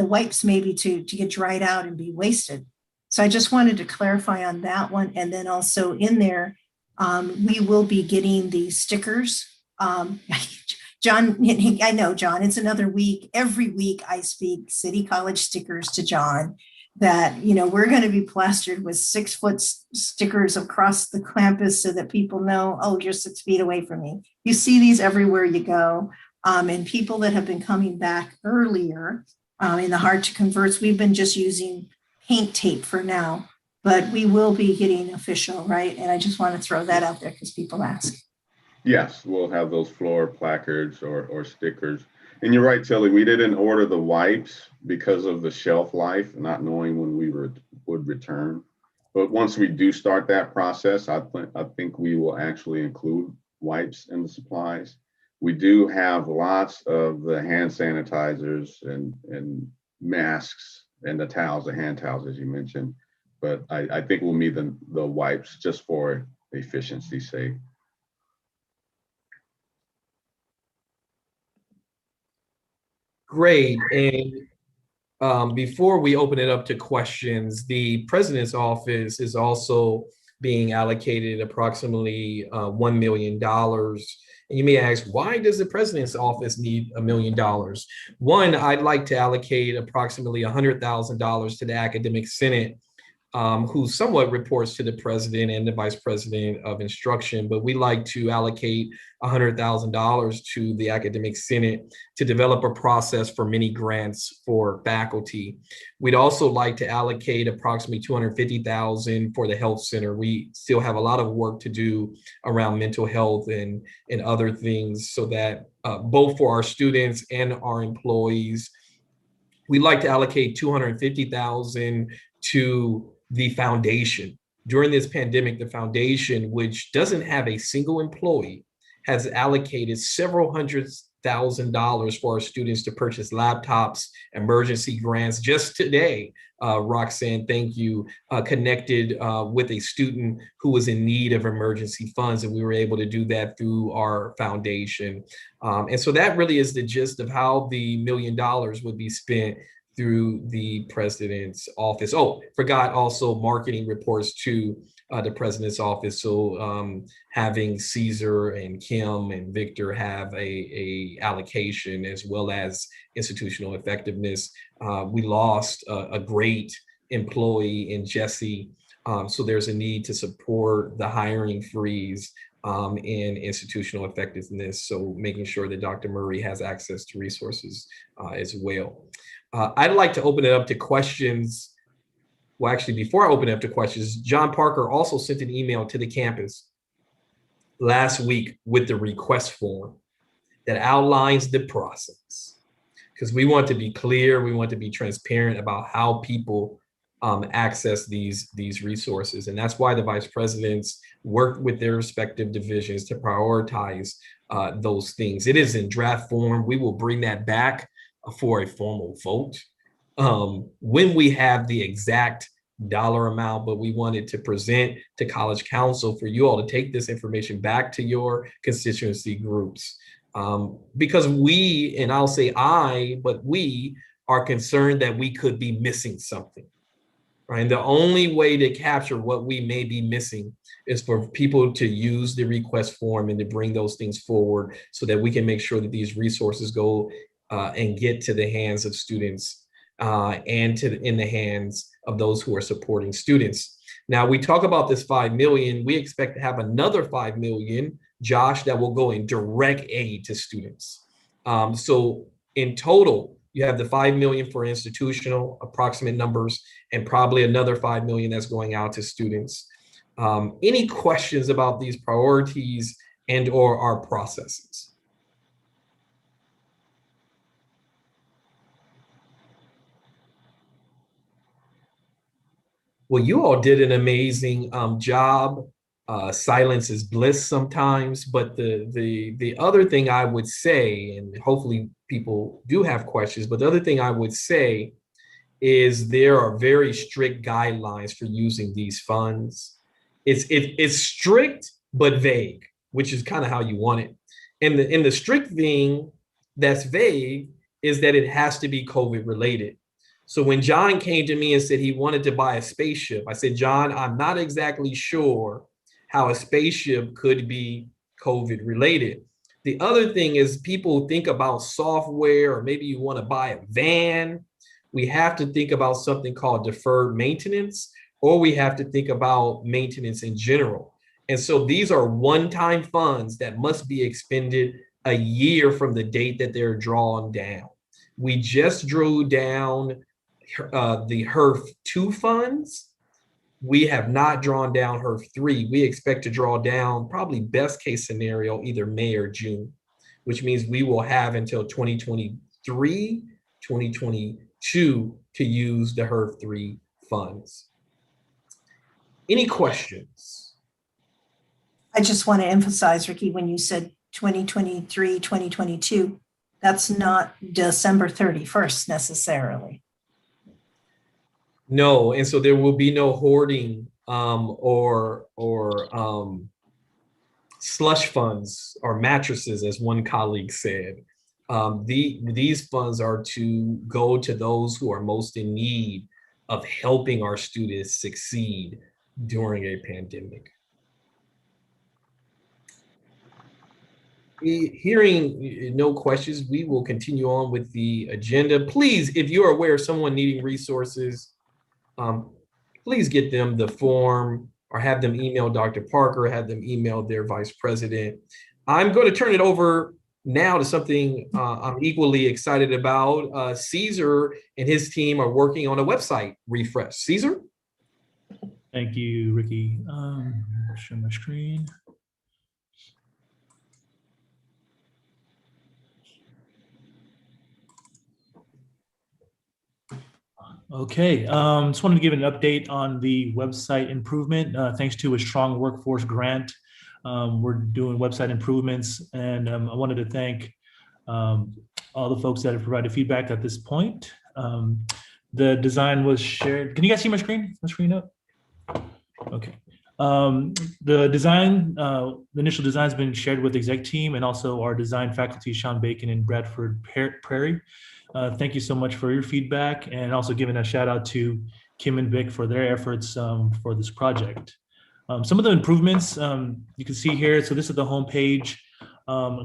wipes maybe to get dried out and be wasted. So I just wanted to clarify on that one. And then also in there, we will be getting the stickers. John, I know, John, it's another week. Every week I speak City College stickers to John that, we're going to be plastered with 6-foot stickers across the campus so that people know, oh, you're 6 feet away from me. You see these everywhere you go. And people that have been coming back earlier in the hard to converts, we've been just using paint tape for now, but we will be getting official, right? And I just want to throw that out there because people ask. Yes, we'll have those floor placards or stickers. And you're right, Tilly, we didn't order the wipes because of the shelf life, not knowing when we would return. But once we do start that process, I think we will actually include wipes in the supplies. We do have lots of the hand sanitizers and masks and the towels, the hand towels, as you mentioned. But I think we'll need the wipes just for efficiency's sake. Great. And before we open it up to questions, the president's office is also being allocated approximately $1 million. And you may ask, why does the president's office need $1 million? One, I'd like to allocate approximately $100,000 to the Academic Senate, who somewhat reports to the president and the vice president of instruction, but we like to allocate $100,000 to the Academic Senate to develop a process for mini grants for faculty. We'd also like to allocate approximately $250,000 for the health center. We still have a lot of work to do around mental health and other things, so that both for our students and our employees. We'd like to allocate $250,000 to the foundation. During this pandemic, the foundation, which doesn't have a single employee, has allocated several $100,000 for our students to purchase laptops, emergency grants. Just today, Roxanne, thank you, connected with a student who was in need of emergency funds, and we were able to do that through our foundation. And so that really is the gist of how the $1 million would be spent through the president's office. Oh, forgot also marketing reports to the president's office. So having Caesar and Kim and Victor have a allocation, as well as institutional effectiveness. We lost a great employee in Jesse. So there's a need to support the hiring freeze in institutional effectiveness. So making sure that Dr. Murray has access to resources as well. I'd like to open it up to questions. Well, actually, before I open it up to questions, John Parker also sent an email to the campus last week with the request form that outlines the process. Because we want to be clear, we want to be transparent about how people access these resources. And that's why the vice presidents worked with their respective divisions to prioritize those things. It is in draft form. We will bring that back for a formal vote when we have the exact dollar amount, but we wanted to present to College Council for you all to take this information back to your constituency groups. Because we, and I'll say but we are concerned that we could be missing something, right? And the only way to capture what we may be missing is for people to use the request form and to bring those things forward so that we can make sure that these resources go and get to the hands of students and in the hands of those who are supporting students. Now, we talk about this 5 million. We expect to have another 5 million, Josh, that will go in direct aid to students. So in total, you have the 5 million for institutional, approximate numbers, and probably another 5 million that's going out to students. Any questions about these priorities and or our processes? Well, you all did an amazing job. Silence is bliss sometimes, but the other thing I would say, and hopefully people do have questions, but the other thing I would say is there are very strict guidelines for using these funds. It's strict but vague, which is kind of how you want it. And the strict thing that's vague is that it has to be COVID related. So when John came to me and said he wanted to buy a spaceship, I said, John, I'm not exactly sure how a spaceship could be COVID related. The other thing is people think about software, or maybe you want to buy a van. We have to think about something called deferred maintenance, or we have to think about maintenance in general. And so these are one-time funds that must be expended a year from the date that they're drawn down. We just drew down the HERF 2 funds. We have not drawn down HERF 3. We expect to draw down, probably best case scenario, either May or June, which means we will have until 2023, 2022 to use the HERF 3 funds. Any questions? I just want to emphasize, Ricky, when you said 2023, 2022, that's not December 31st necessarily. No, and so there will be no hoarding or slush funds or mattresses, as one colleague said. These funds are to go to those who are most in need of helping our students succeed during a pandemic. Hearing no questions, we will continue on with the agenda. Please, if you're aware of someone needing resources, please get them the form or have them email Dr. Parker, have them email their vice president. I'm going to turn it over now to something I'm equally excited about. Caesar and his team are working on a website refresh. Caesar? Thank you, Ricky. Share my screen. Okay, just wanted to give an update on the website improvement. Thanks to a strong workforce grant, we're doing website improvements, and I wanted to thank all the folks that have provided feedback at this point. The design was shared. Can you guys see my screen? My screen up? Okay. The design, the initial design has been shared with the exec team and also our design faculty, Sean Bacon and Bradford Prairie. Thank you so much for your feedback, and also giving a shout out to Kim and Vic for their efforts for this project. Some of the improvements you can see here. So this is the home page,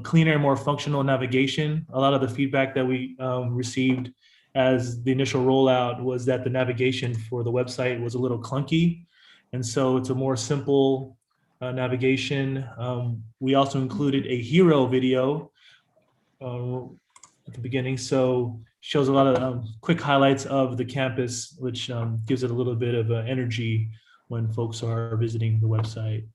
cleaner, more functional navigation. A lot of the feedback that we received as the initial rollout was that the navigation for the website was a little clunky. And so it's a more simple navigation. We also included a hero video at the beginning, so shows a lot of quick highlights of the campus, which gives it a little bit of energy when folks are visiting the website.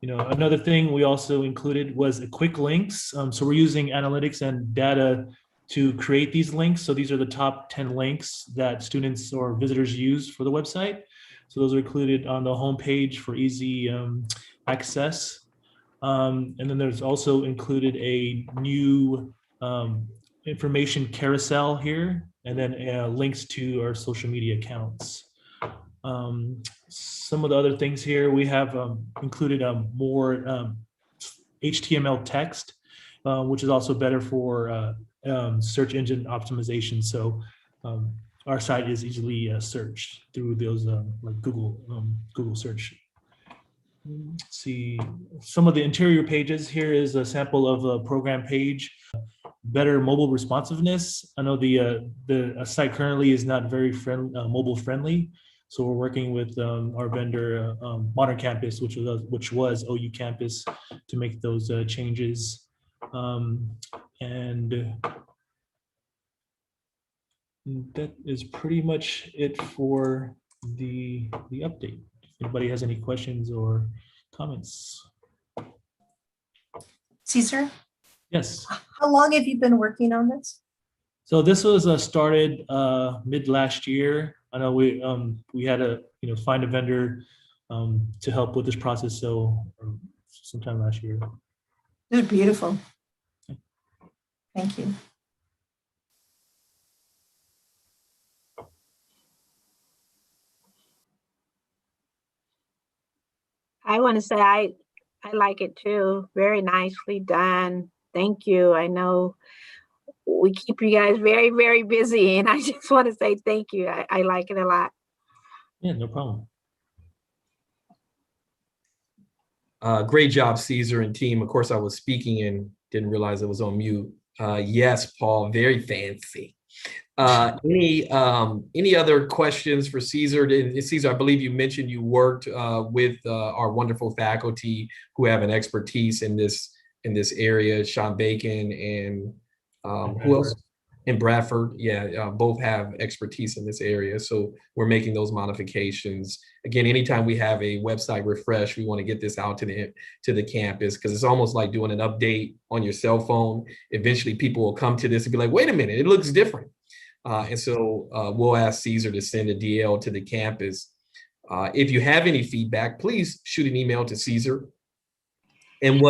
You know, another thing we also included was quick links. So we're using analytics and data to create these links. So these are the top 10 links that students or visitors use for the website. So those are included on the homepage for easy access. And then there's also included a new information carousel here, and then links to our social media accounts. Some of the other things here, we have included more HTML text, which is also better for search engine optimization. So our site is easily searched through those like Google search. Let's see, some of the interior pages. Here is a sample of a program page. Better mobile responsiveness. I know the site currently is not very mobile friendly, so we're working with our vendor Modern Campus, which was OU Campus, to make those changes. And that is pretty much it for the update. If anybody has any questions or comments. Caesar? Yes. How long have you been working on this? So this was started mid last year. I know we had to find a vendor to help with this process. So sometime last year. Good, beautiful. Thank you. I want to say I like it too. Very nicely done. Thank you. I know we keep you guys very, very busy, and I just want to say thank you. I like it a lot. Yeah, no problem. Great job, Caesar and team. Of course, I was speaking and didn't realize I was on mute. Yes, Paul, very fancy. Any other questions for Caesar? Caesar, I believe you mentioned you worked with our wonderful faculty who have an expertise in this area, Sean Bacon and who else? In Bradford, yeah, both have expertise in this area. So we're making those modifications. Again, anytime we have a website refresh, we want to get this out to the campus, because it's almost like doing an update on your cell phone. Eventually people will come to this and be like, wait a minute, it looks different. And so we'll ask Caesar to send a DL to the campus. If you have any feedback, please shoot an email to Caesar. And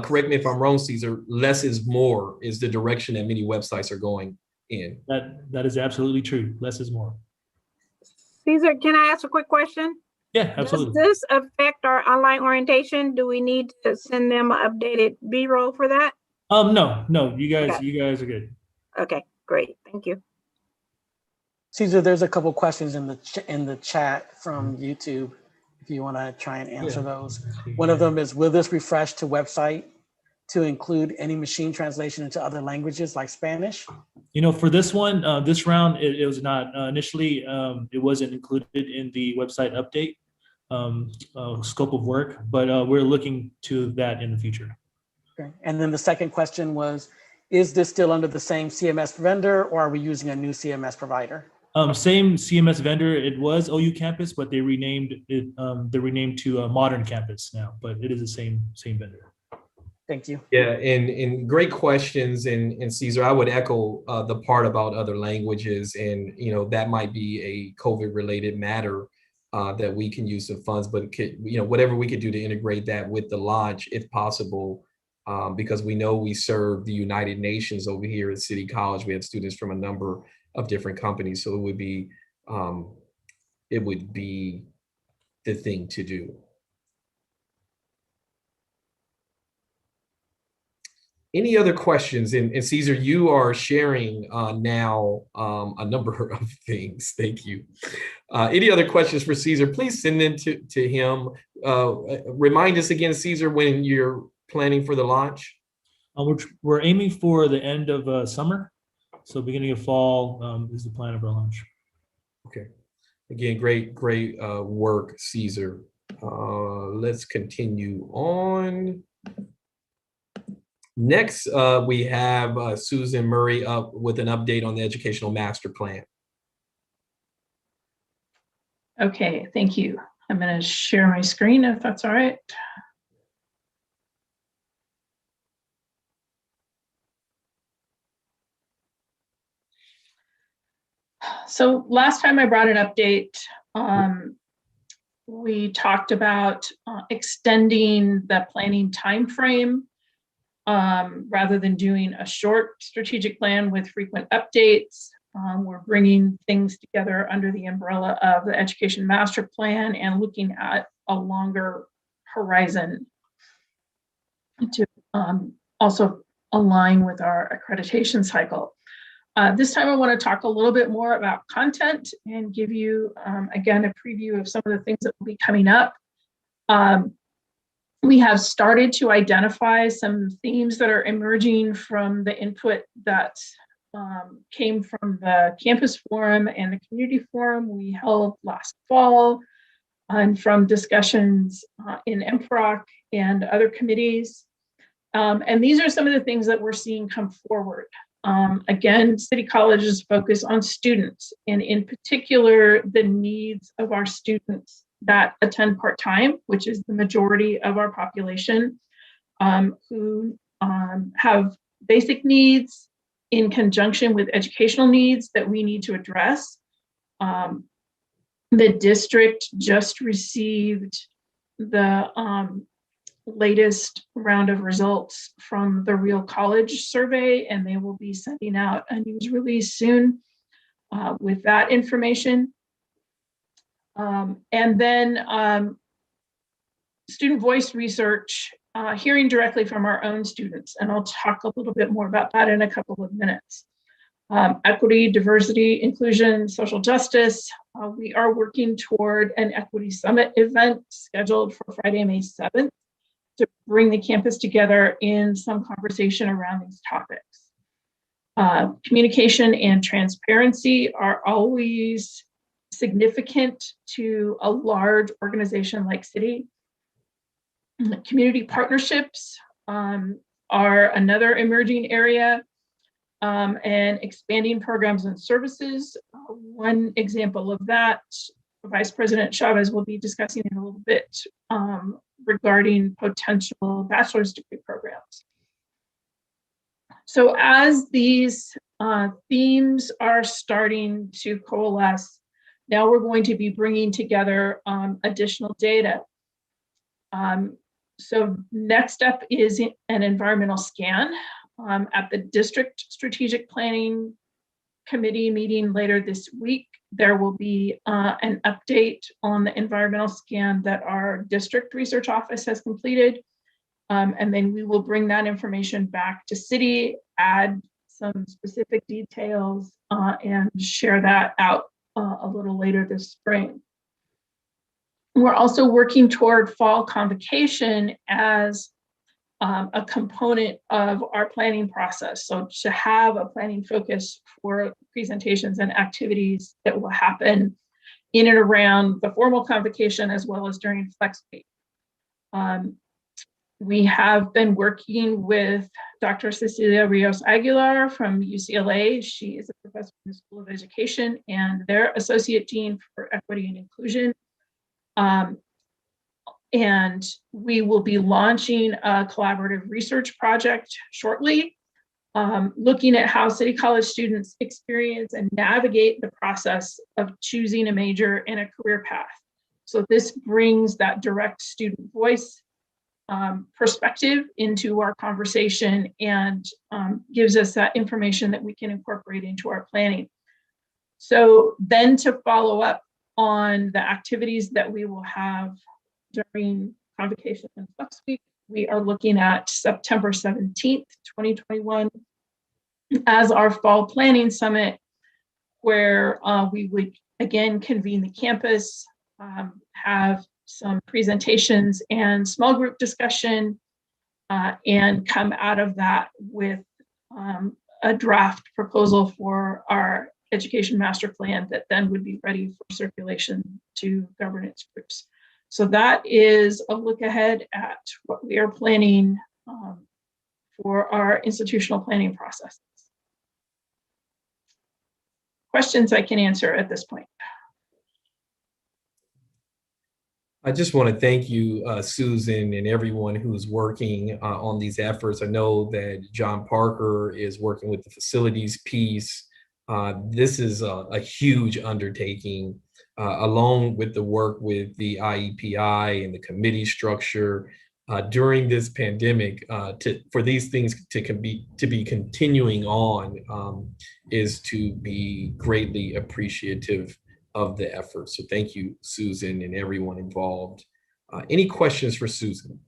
correct me if I'm wrong, Caesar, less is more is the direction that many websites are going in. That is absolutely true. Less is more. Caesar, can I ask a quick question? Yeah, absolutely. Does this affect our online orientation? Do we need to send them an updated B-roll for that? No, you guys are good. Okay, great. Thank you. Caesar, there's a couple questions in the chat from YouTube, if you want to try and answer those. One of them is, will this refresh to website to include any machine translation into other languages like Spanish? For this one, this round, it was not initially, it wasn't included in the website update scope of work, but we're looking to that in the future. Okay. And then the second question was, is this still under the same CMS vendor, or are we using a new CMS provider? Same CMS vendor. It was OU Campus, but they renamed it. They renamed to Modern Campus now, but it is the same vendor. Thank you. Yeah, and great questions. And Caesar, I would echo the part about other languages, and that might be a COVID-related matter that we can use some funds, but whatever we could do to integrate that with the lodge, if possible, because we know we serve the United Nations over here at City College. We have students from a number of different companies, so it would be the thing to do. Any other questions? And Caesar, you are sharing now a number of things. Thank you. Any other questions for Caesar? Please send them to him. Remind us again, Caesar, when you're planning for the launch. We're aiming for the end of summer. So beginning of fall is the plan of our launch. Okay. Again, great work, Caesar. Let's continue on. Next, we have Susan Murray up with an update on the Educational Master Plan. Okay, thank you. I'm going to share my screen if that's all right. So last time I brought an update, we talked about extending the planning timeframe rather than doing a short strategic plan with frequent updates. We're bringing things together under the umbrella of the Education Master Plan and looking at a longer horizon to also align with our accreditation cycle. This time I want to talk a little bit more about content and give you, again, a preview of some of the things that will be coming up. We have started to identify some themes that are emerging from the input that came from the campus forum and the community forum we held last fall, and from discussions in MPROC and other committees. And these are some of the things that we're seeing come forward. Again, City College's focus on students, and in particular, the needs of our students that attend part-time, which is the majority of our population, who have basic needs in conjunction with educational needs that we need to address. The district just received the latest round of results from the Real College survey, and they will be sending out a news release soon with that information. And then student voice research, hearing directly from our own students, and I'll talk a little bit more about that in a couple of minutes. Equity, diversity, inclusion, social justice. We are working toward an equity summit event scheduled for Friday, May 7th to bring the campus together in some conversation around these topics. Communication and transparency are always significant to a large organization like City. Community partnerships are another emerging area. And expanding programs and services. One example of that, Vice President Chavez will be discussing in a little bit regarding potential bachelor's degree programs. So as these themes are starting to coalesce, now we're going to be bringing together additional data. So next up is an environmental scan. At the district strategic planning committee meeting later this week, there will be an update on the environmental scan that our district research office has completed. And then we will bring that information back to City, add some specific details, and share that out a little later this spring. We're also working toward fall convocation as a component of our planning process. So to have a planning focus for presentations and activities that will happen in and around the formal convocation as well as during Flex Week. We have been working with Dr. Cecilia Rios Aguilar from UCLA. She is a professor in the School of Education and their Associate Dean for Equity and Inclusion. And we will be launching a collaborative research project shortly, looking at how City College students experience and navigate the process of choosing a major and a career path. So this brings that direct student voice perspective into our conversation and gives us that information that we can incorporate into our planning. So then to follow up on the activities that we will have during convocation and Flex Week, we are looking at September 17th, 2021 as our fall planning summit, where we would again convene the campus, have some presentations and small group discussion, and come out of that with a draft proposal for our education master plan that then would be ready for circulation to governance groups. So that is a look ahead at what we are planning for our institutional planning processes. Questions I can answer at this point. I just want to thank you, Susan, and everyone who's working on these efforts. I know that John Parker is working with the facilities piece. This is a huge undertaking, along with the work with the IEPI and the committee structure during this pandemic. For these things to be continuing on is to be greatly appreciative of the effort. So thank you, Susan, and everyone involved. Any questions for Susan?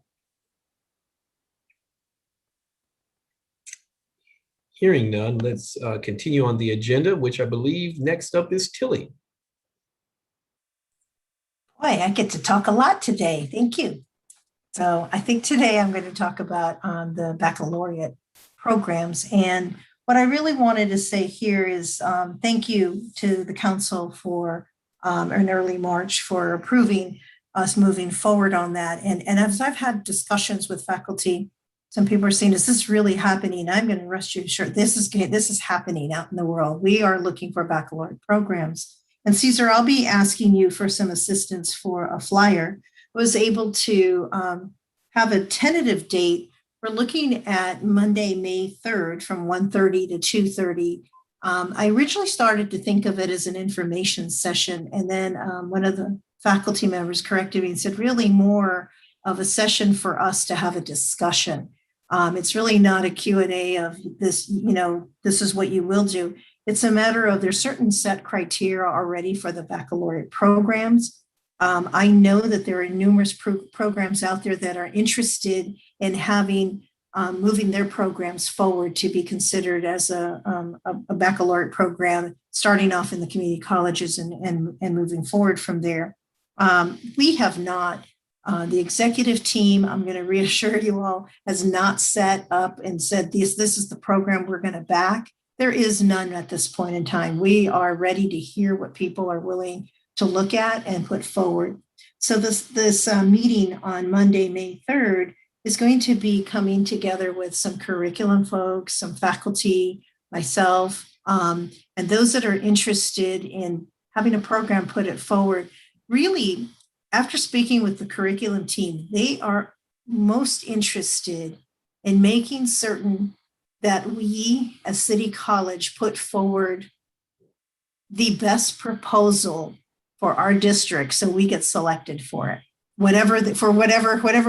Hearing none, let's continue on the agenda, which I believe next up is Tilly. Boy, I get to talk a lot today. Thank you. So I think today I'm going to talk about the baccalaureate programs. And what I really wanted to say here is thank you to the council for in early March for approving us moving forward on that. And as I've had discussions with faculty, some people are saying, is this really happening? I'm going to rest you assured this is happening out in the world. We are looking for baccalaureate programs. And Cesar, I'll be asking you for some assistance for a flyer. I was able to have a tentative date. We're looking at Monday, May 3rd from 1:30 to 2:30 I originally started to think of it as an information session, and then one of the faculty members corrected me and said really more of a session for us to have a discussion. It's really not a Q&A of this, this is what you will do. It's a matter of there's certain set criteria already for the baccalaureate programs. I know that there are numerous programs out there that are interested in having moving their programs forward to be considered as a baccalaureate program, starting off in the community colleges and moving forward from there. We have not, the executive team, I'm going to reassure you all, has not set up and said, this is the program we're going to back. There is none at this point in time. We are ready to hear what people are willing to look at and put forward. So this meeting on Monday, May 3rd, is going to be coming together with some curriculum folks, some faculty, myself, and those that are interested in having a program put it forward. Really, after speaking with the curriculum team, they are most interested in making certain that we as City College put forward the best proposal for our district so we get selected for it, whatever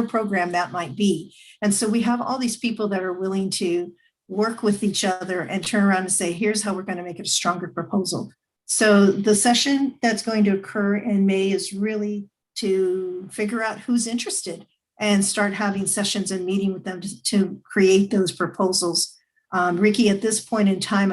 program that might be. And so we have all these people that are willing to work with each other and turn around and say, here's how we're going to make it a stronger proposal. So the session that's going to occur in May is really to figure out who's interested and start having sessions and meeting with them to create those proposals. Ricky, at this point in time,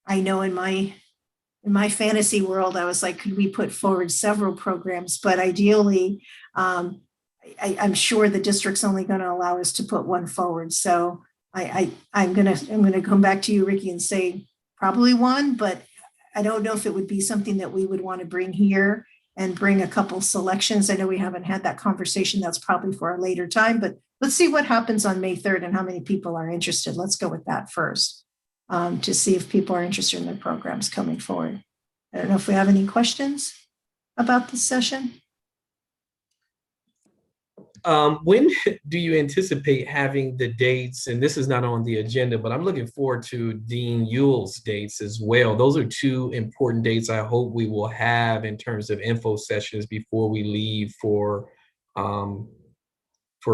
I know in my fantasy world, I was like, could we put forward several programs? But ideally, I'm sure the district's only going to allow us to put one forward. So I'm gonna come back to you, Ricky, and say probably one, but I don't know if it would be something that we would want to bring here and bring a couple selections. I know we haven't had that conversation. That's probably for a later time, but let's see what happens on May 3rd and how many people are interested. Let's go with that first to see if people are interested in the programs coming forward. I don't know if we have any questions about this session. When do you anticipate having the dates? And this is not on the agenda, but I'm looking forward to Dean Yule's dates as well. Those are two important dates I hope we will have in terms of info sessions before we leave for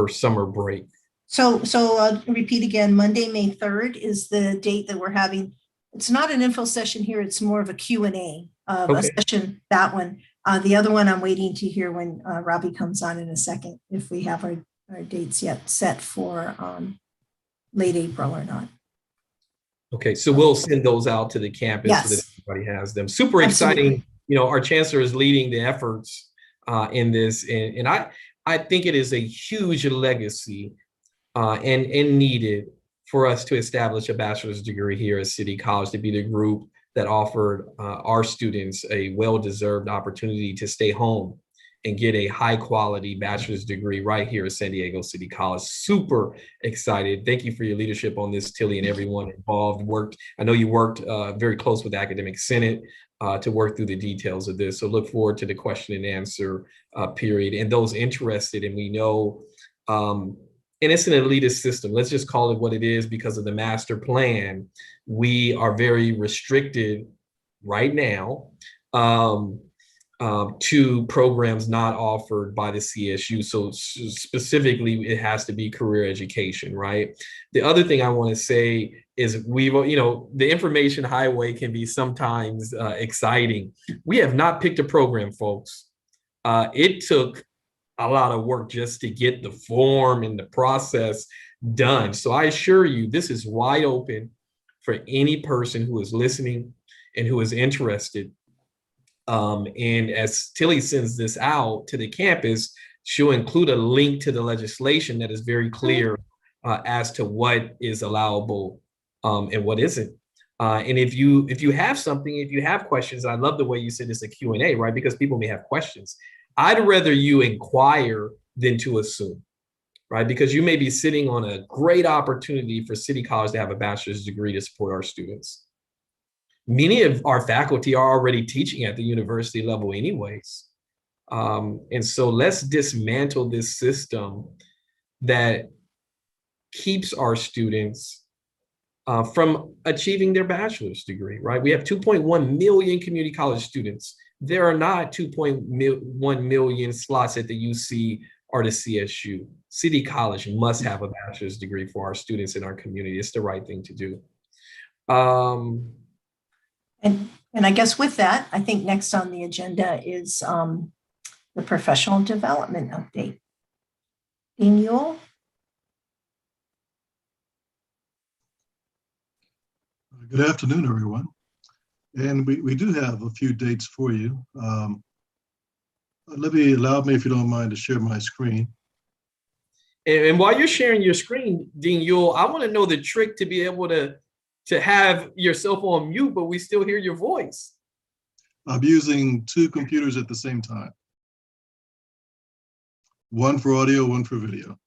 summer break. So I'll repeat again, Monday, May 3rd is the date that we're having. It's not an info session here. It's more of a Q&A of a session, that one. The other one I'm waiting to hear when Robbie comes on in a second, if we have our dates yet set for late April or not. Okay, so we'll send those out to the campus so that everybody has them. Super exciting. You know, our chancellor is leading the efforts in this, and I think it is a huge legacy and needed for us to establish a bachelor's degree here at City College, to be the group that offered our students a well-deserved opportunity to stay home and get a high-quality bachelor's degree right here at San Diego City College. Super excited. Thank you for your leadership on this, Tilly, and everyone involved. I know you worked very close with the Academic Senate to work through the details of this. So look forward to the question and answer period. And those interested, and we know, and it's an elitist system. Let's just call it what it is because of the master plan. We are very restricted right now to programs not offered by the CSU. So specifically, it has to be career education, right? The other thing I want to say is the information highway can be sometimes exciting. We have not picked a program, folks. It took a lot of work just to get the form and the process done. So I assure you, this is wide open for any person who is listening and who is interested. And as Tilly sends this out to the campus, she'll include a link to the legislation that is very clear as to what is allowable and what isn't. And if you have something, if you have questions, I love the way you said it's a Q&A, right? Because people may have questions. I'd rather you inquire than to assume, right? Because you may be sitting on a great opportunity for City College to have a bachelor's degree to support our students. Many of our faculty are already teaching at the university level anyways. And so let's dismantle this system that keeps our students from achieving their bachelor's degree, right? We have 2.1 million community college students. There are not 2.1 million slots at the UC or the CSU. City College must have a bachelor's degree for our students in our community. It's the right thing to do. And I guess with that, I think next on the agenda is the professional development update. Dean Yule? Good afternoon, everyone. And we do have a few dates for you. Allow me, if you don't mind, to share my screen. And while you're sharing your screen, Dean Yule, I want to know the trick to be able to have yourself on mute, but we still hear your voice. I'm using two computers at the same time. One for audio, one for video.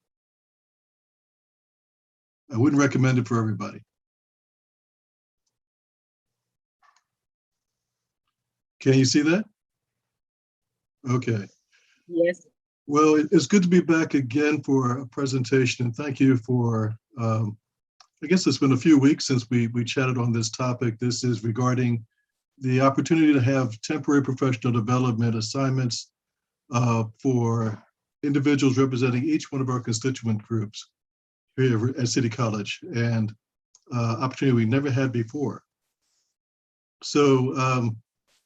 I wouldn't recommend it for everybody. Can you see that? Okay. Yes. Well, it's good to be back again for a presentation, and thank you for, I guess it's been a few weeks since we chatted on this topic. This is regarding the opportunity to have temporary professional development assignments for individuals representing each one of our constituent groups here at City College, and opportunity we never had before. So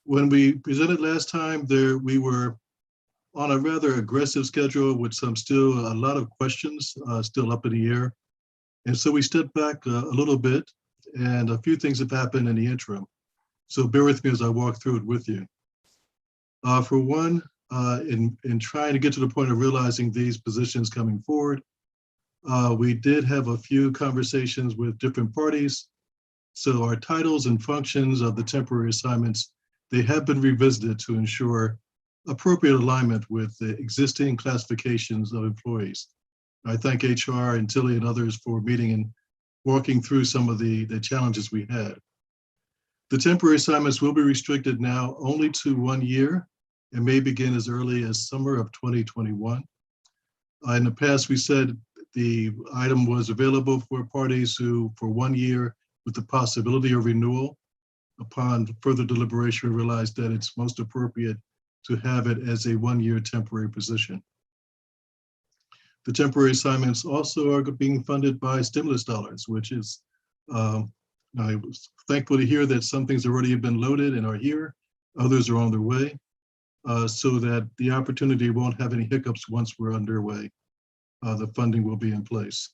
when we presented last time, we were on a rather aggressive schedule with a lot of questions still up in the air. And so we stepped back a little bit, and a few things have happened in the interim. So bear with me as I walk through it with you. For one, in trying to get to the point of realizing these positions coming forward, we did have a few conversations with different parties. So our titles and functions of the temporary assignments, they have been revisited to ensure appropriate alignment with the existing classifications of employees. I thank HR and Tilly and others for meeting and walking through some of the challenges we had. The temporary assignments will be restricted now only to 1 year and may begin as early as summer of 2021. In the past, we said the item was available for parties who, for 1 year, with the possibility of renewal. Upon further deliberation, we realized that it's most appropriate to have it as a 1-year temporary position. The temporary assignments also are being funded by stimulus dollars, which is, I was thankful to hear that some things already have been loaded and are here, others are on their way, so that the opportunity won't have any hiccups once we're underway. The funding will be in place.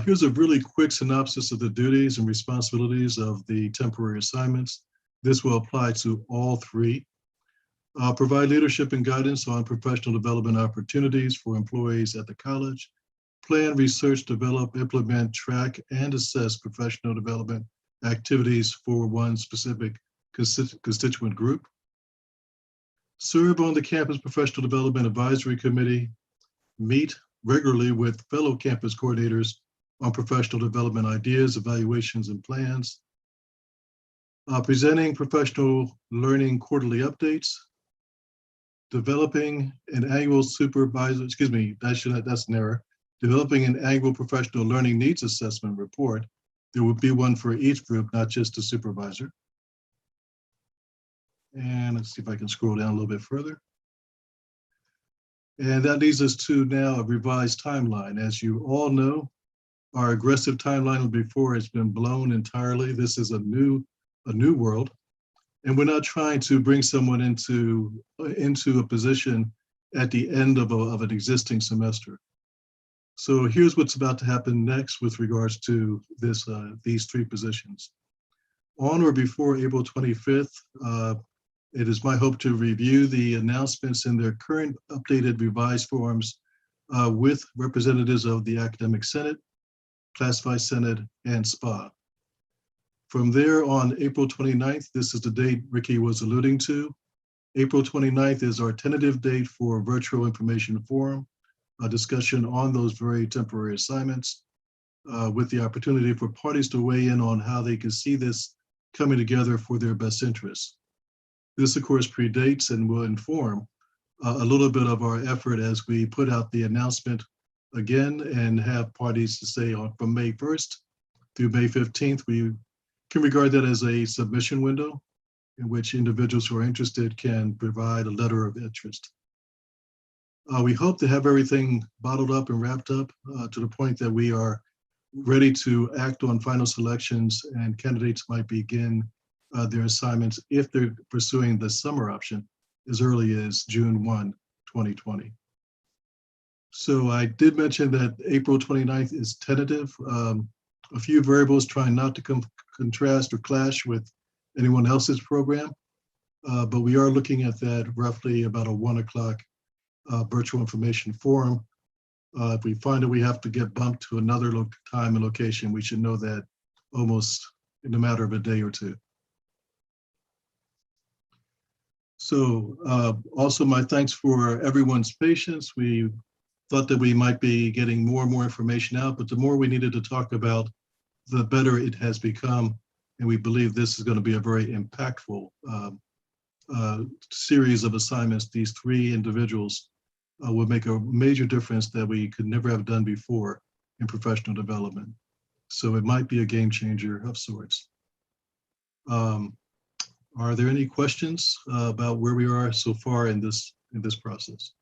Here's a really quick synopsis of the duties and responsibilities of the temporary assignments. This will apply to all three. Provide leadership and guidance on professional development opportunities for employees at the college. Plan, research, develop, implement, track, and assess professional development activities for one specific constituent group. Serve on the Campus Professional Development Advisory Committee. Meet regularly with fellow campus coordinators on professional development ideas, evaluations, and plans. Presenting professional learning quarterly updates. Developing an annual that's an error. Developing an annual professional learning needs assessment report. There would be one for each group, not just the supervisor. And let's see if I can scroll down a little bit further. And that leads us to now a revised timeline. As you all know, our aggressive timeline before has been blown entirely. This is a new world. And we're not trying to bring someone into a position at the end of an existing semester. So here's what's about to happen next with regards to these three positions. On or before April 25th, it is my hope to review the announcements in their current updated revised forms with representatives of the Academic Senate, Classified Senate, and SPA. From there on April 29th, this is the date Ricky was alluding to. April 29th is our tentative date for virtual information forum, a discussion on those very temporary assignments with the opportunity for parties to weigh in on how they can see this coming together for their best interests. This, of course, predates and will inform a little bit of our effort as we put out the announcement again and have parties to say from May 1st through May 15th. We can regard that as a submission window in which individuals who are interested can provide a letter of interest. We hope to have everything bottled up and wrapped up to the point that we are ready to act on final selections, and candidates might begin their assignments if they're pursuing the summer option as early as June 1, 2020. So I did mention that April 29th is tentative. A few variables trying not to contrast or clash with anyone else's program, but we are looking at that roughly about a 1 o'clock virtual information forum. If we find that we have to get bumped to another time and location, we should know that almost in a matter of a day or two. So also my thanks for everyone's patience. We thought that we might be getting more and more information out, but the more we needed to talk about, the better it has become. And we believe this is going to be a very impactful series of assignments. These 3 individuals will make a major difference that we could never have done before in professional development. So it might be a game changer of sorts. Are there any questions about where we are so far in this process?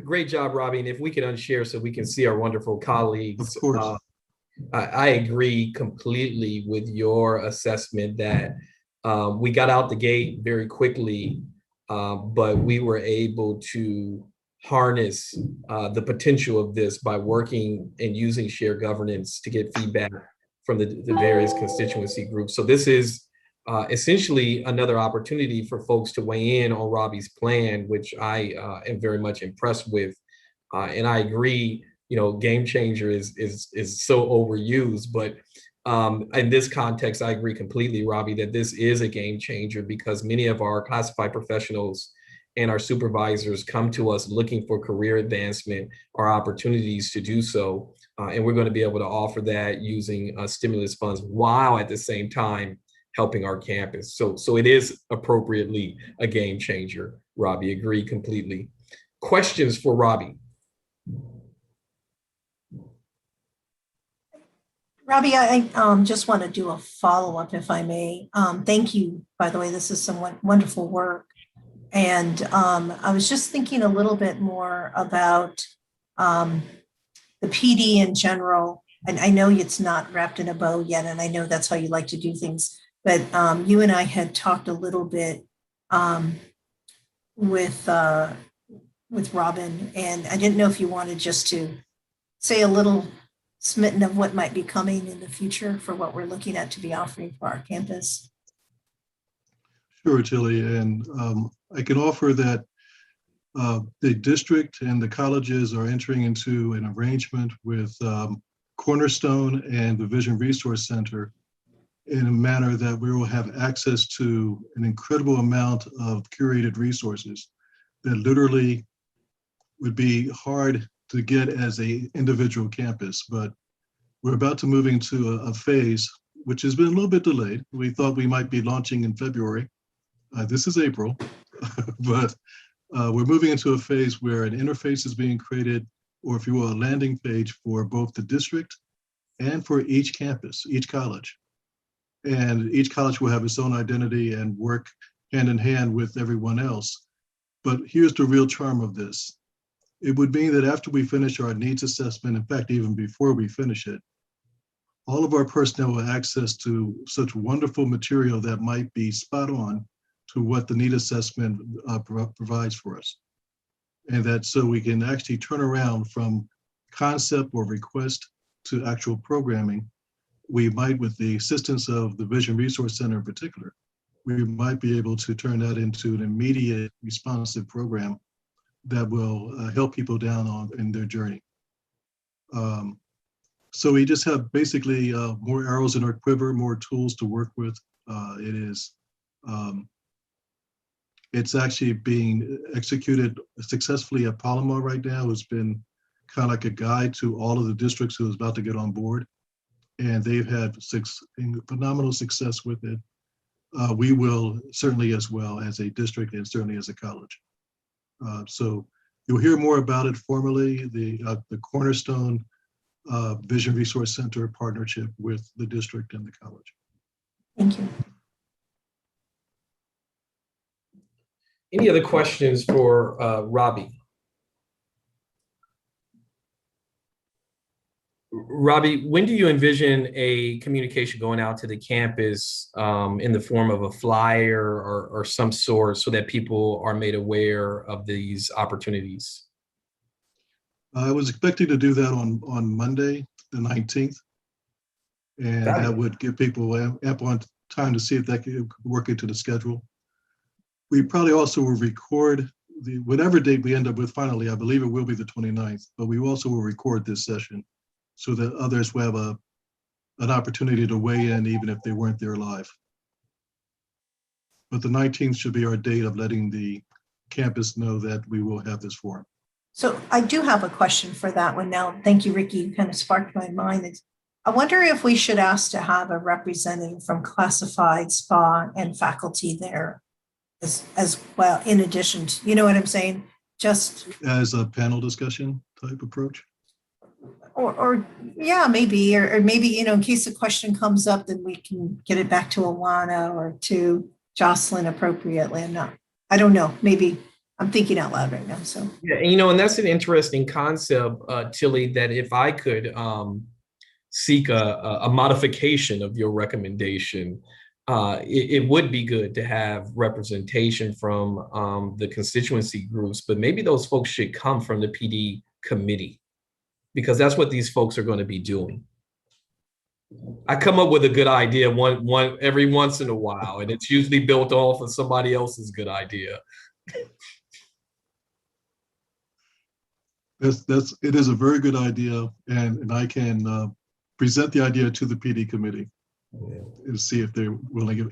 Great job, Robbie. And if we could unshare so we can see our wonderful colleagues. Of course. I agree completely with your assessment that we got out the gate very quickly, but we were able to harness the potential of this by working and using shared governance to get feedback from the various constituency groups. So this is essentially another opportunity for folks to weigh in on Robbie's plan, which I am very much impressed with. And I agree, game changer is so overused, but in this context, I agree completely, Robbie, that this is a game changer because many of our classified professionals and our supervisors come to us looking for career advancement or opportunities to do so. And we're going to be able to offer that using stimulus funds while at the same time helping our campus. So it is appropriately a game changer, Robbie. Agree completely. Questions for Robbie? Robbie, I just want to do a follow-up, if I may. Thank you, by the way. This is some wonderful work. And I was just thinking a little bit more about the PD in general. And I know it's not wrapped in a bow yet, and I know that's how you like to do things. But you and I had talked a little bit with Robin, and I didn't know if you wanted just to say a little smitten of what might be coming in the future for what we're looking at to be offering for our campus. Sure, Tilly, and I can offer that the district and the colleges are entering into an arrangement with Cornerstone and the Vision Resource Center in a manner that we will have access to an incredible amount of curated resources that literally would be hard to get as an individual campus. But we're about to move into a phase which has been a little bit delayed. We thought we might be launching in February. This is April, but we're moving into a phase where an interface is being created, or if you will, a landing page for both the district and for each campus, each college. And each college will have its own identity and work hand in hand with everyone else. But here's the real charm of this. It would mean that after we finish our needs assessment, in fact, even before we finish it, all of our personnel will have access to such wonderful material that might be spot on to what the need assessment provides for us. And that so we can actually turn around from concept or request to actual programming. We might, with the assistance of the Vision Resource Center in particular, we might be able to turn that into an immediate responsive program that will help people down in their journey. So we just have basically more arrows in our quiver, more tools to work with. It's actually being executed successfully at Palomar right now. It's been kind of like a guide to all of the districts who is about to get on board. And they've had phenomenal success with it. We will certainly as well as a district and certainly as a college. So you'll hear more about it formally. The Cornerstone Vision Resource Center partnership with the district and the college. Thank you. Any other questions for Robbie? Robbie, when do you envision a communication going out to the campus in the form of a flyer or some sort so that people are made aware of these opportunities? I was expecting to do that on Monday, the 19th. And that would give people ample time to see if that could work into the schedule. We probably also will record whatever date we end up with finally. I believe it will be the 29th, but we also will record this session so that others will have an opportunity to weigh in even if they weren't there live. But the 19th should be our date of letting the campus know that we will have this forum. So I do have a question for that one now. Thank you, Ricky. You kind of sparked my mind. I wonder if we should ask to have a representative from classified, SPA, and faculty there as well, in addition to, you know what I'm saying? Just as a panel discussion type approach. Or yeah, maybe, or maybe, you know, in case a question comes up, then we can get it back to Alana or to Jocelyn appropriately. I don't know, maybe I'm thinking out loud right now, so. Yeah, and, you know, and that's an interesting concept, Tilly, that if I could seek a modification of your recommendation, it would be good to have representation from the constituency groups, but maybe those folks should come from the PD committee, because that's what these folks are going to be doing. I come up with a good idea every once in a while, and it's usually built off of somebody else's good idea. It is a very good idea, and I can present the idea to the PD committee and see if they're willing.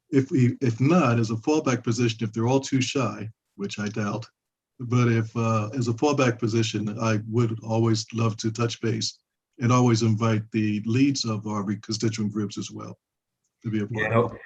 If not, as a fallback position, if they're all too shy, which I doubt, but if as a fallback position, I would always love to touch base and always invite the leads of our constituent groups as well to be a part of it.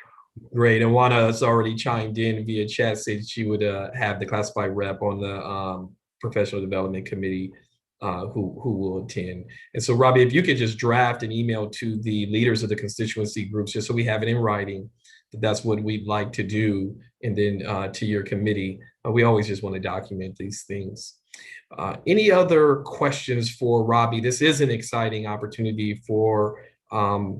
Great. And Juana has already chimed in via chat, said she would have the classified rep on the professional development committee who will attend. And so, Robbie, if you could just draft an email to the leaders of the constituency groups, just so we have it in writing, that's what we'd like to do. And then to your committee, we always just want to document these things. Any other questions for Robbie? This is an exciting opportunity for a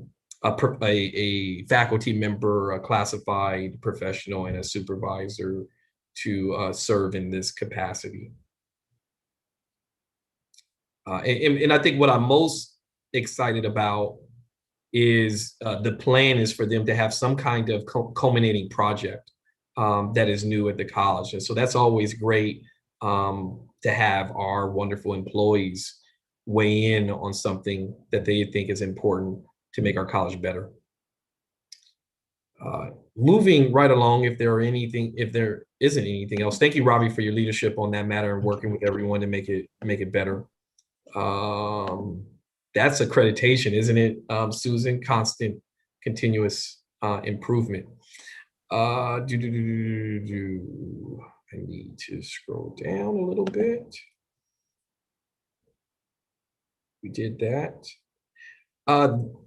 faculty member, a classified professional, and a supervisor to serve in this capacity. And I think what I'm most excited about is the plan is for them to have some kind of culminating project that is new at the college. And so that's always great to have our wonderful employees weigh in on something that they think is important to make our college better. Moving right along, if there isn't anything else, thank you, Robbie, for your leadership on that matter and working with everyone to make it better. That's accreditation, isn't it, Susan? Constant, continuous improvement. I need to scroll down a little bit. We did that.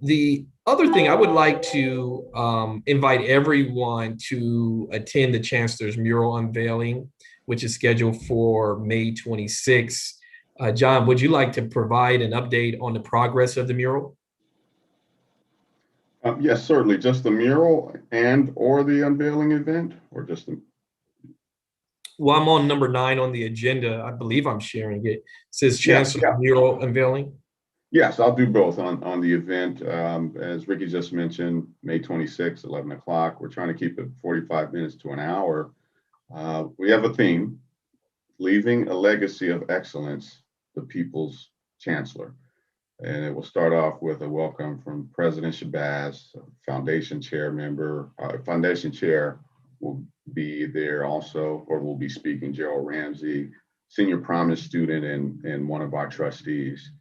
The other thing, I would like to invite everyone to attend the Chancellor's mural unveiling, which is scheduled for May 26th. John, would you like to provide an update on the progress of the mural? Yes, certainly. Just the mural or the unveiling event, or just the... Well, I'm on number 9 on the agenda. I believe I'm sharing it. It says Chancellor's mural unveiling. Yes, I'll do both on the event. As Ricky just mentioned, May 26th, 11 o'clock. We're trying to keep it 45 minutes to an hour. We have a theme, leaving a legacy of excellence, the people's chancellor. And it will start off with a welcome from President Shabazz, foundation chair member. Foundation chair will be there also, or will be speaking, Gerald Ramsey, senior promise student and one of our trustees.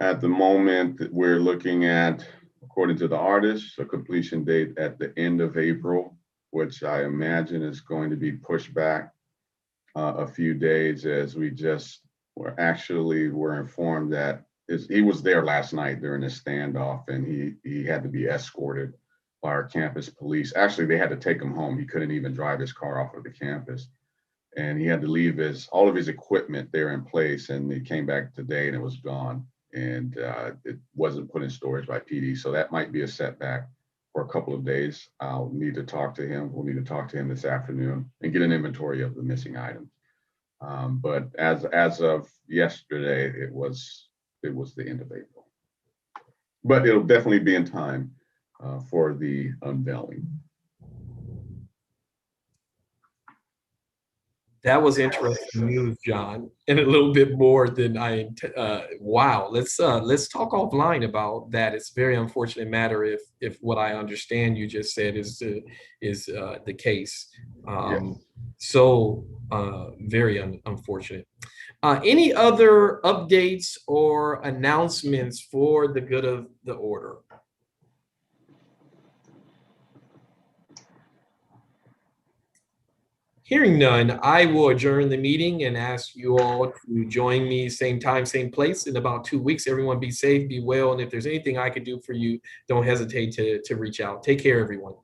At the moment, we're looking at, according to the artist, a completion date at the end of April, which I imagine is going to be pushed back a few days, as we're informed that he was there last night during this standoff, and he had to be escorted by our campus police. Actually, they had to take him home. He couldn't even drive his car off of the campus, and he had to leave all of his equipment there in place. And he came back today, and it was gone, and it wasn't put in storage by PD. So that might be a setback for a couple of days. I'll need to talk to him. We'll need to talk to him this afternoon and get an inventory of the missing items. But as of yesterday, it was the end of April. But it'll definitely be in time for the unveiling. That was interesting news, John, and a little bit more than wow. Let's talk offline about that. It's a very unfortunate matter if what I understand you just said is the case. Yes. So very unfortunate. Any other updates or announcements for the good of the order? Hearing none, I will adjourn the meeting and ask you all to join me same time, same place in about 2 weeks. Everyone be safe, be well, and if there's anything I could do for you, don't hesitate to reach out. Take care, everyone.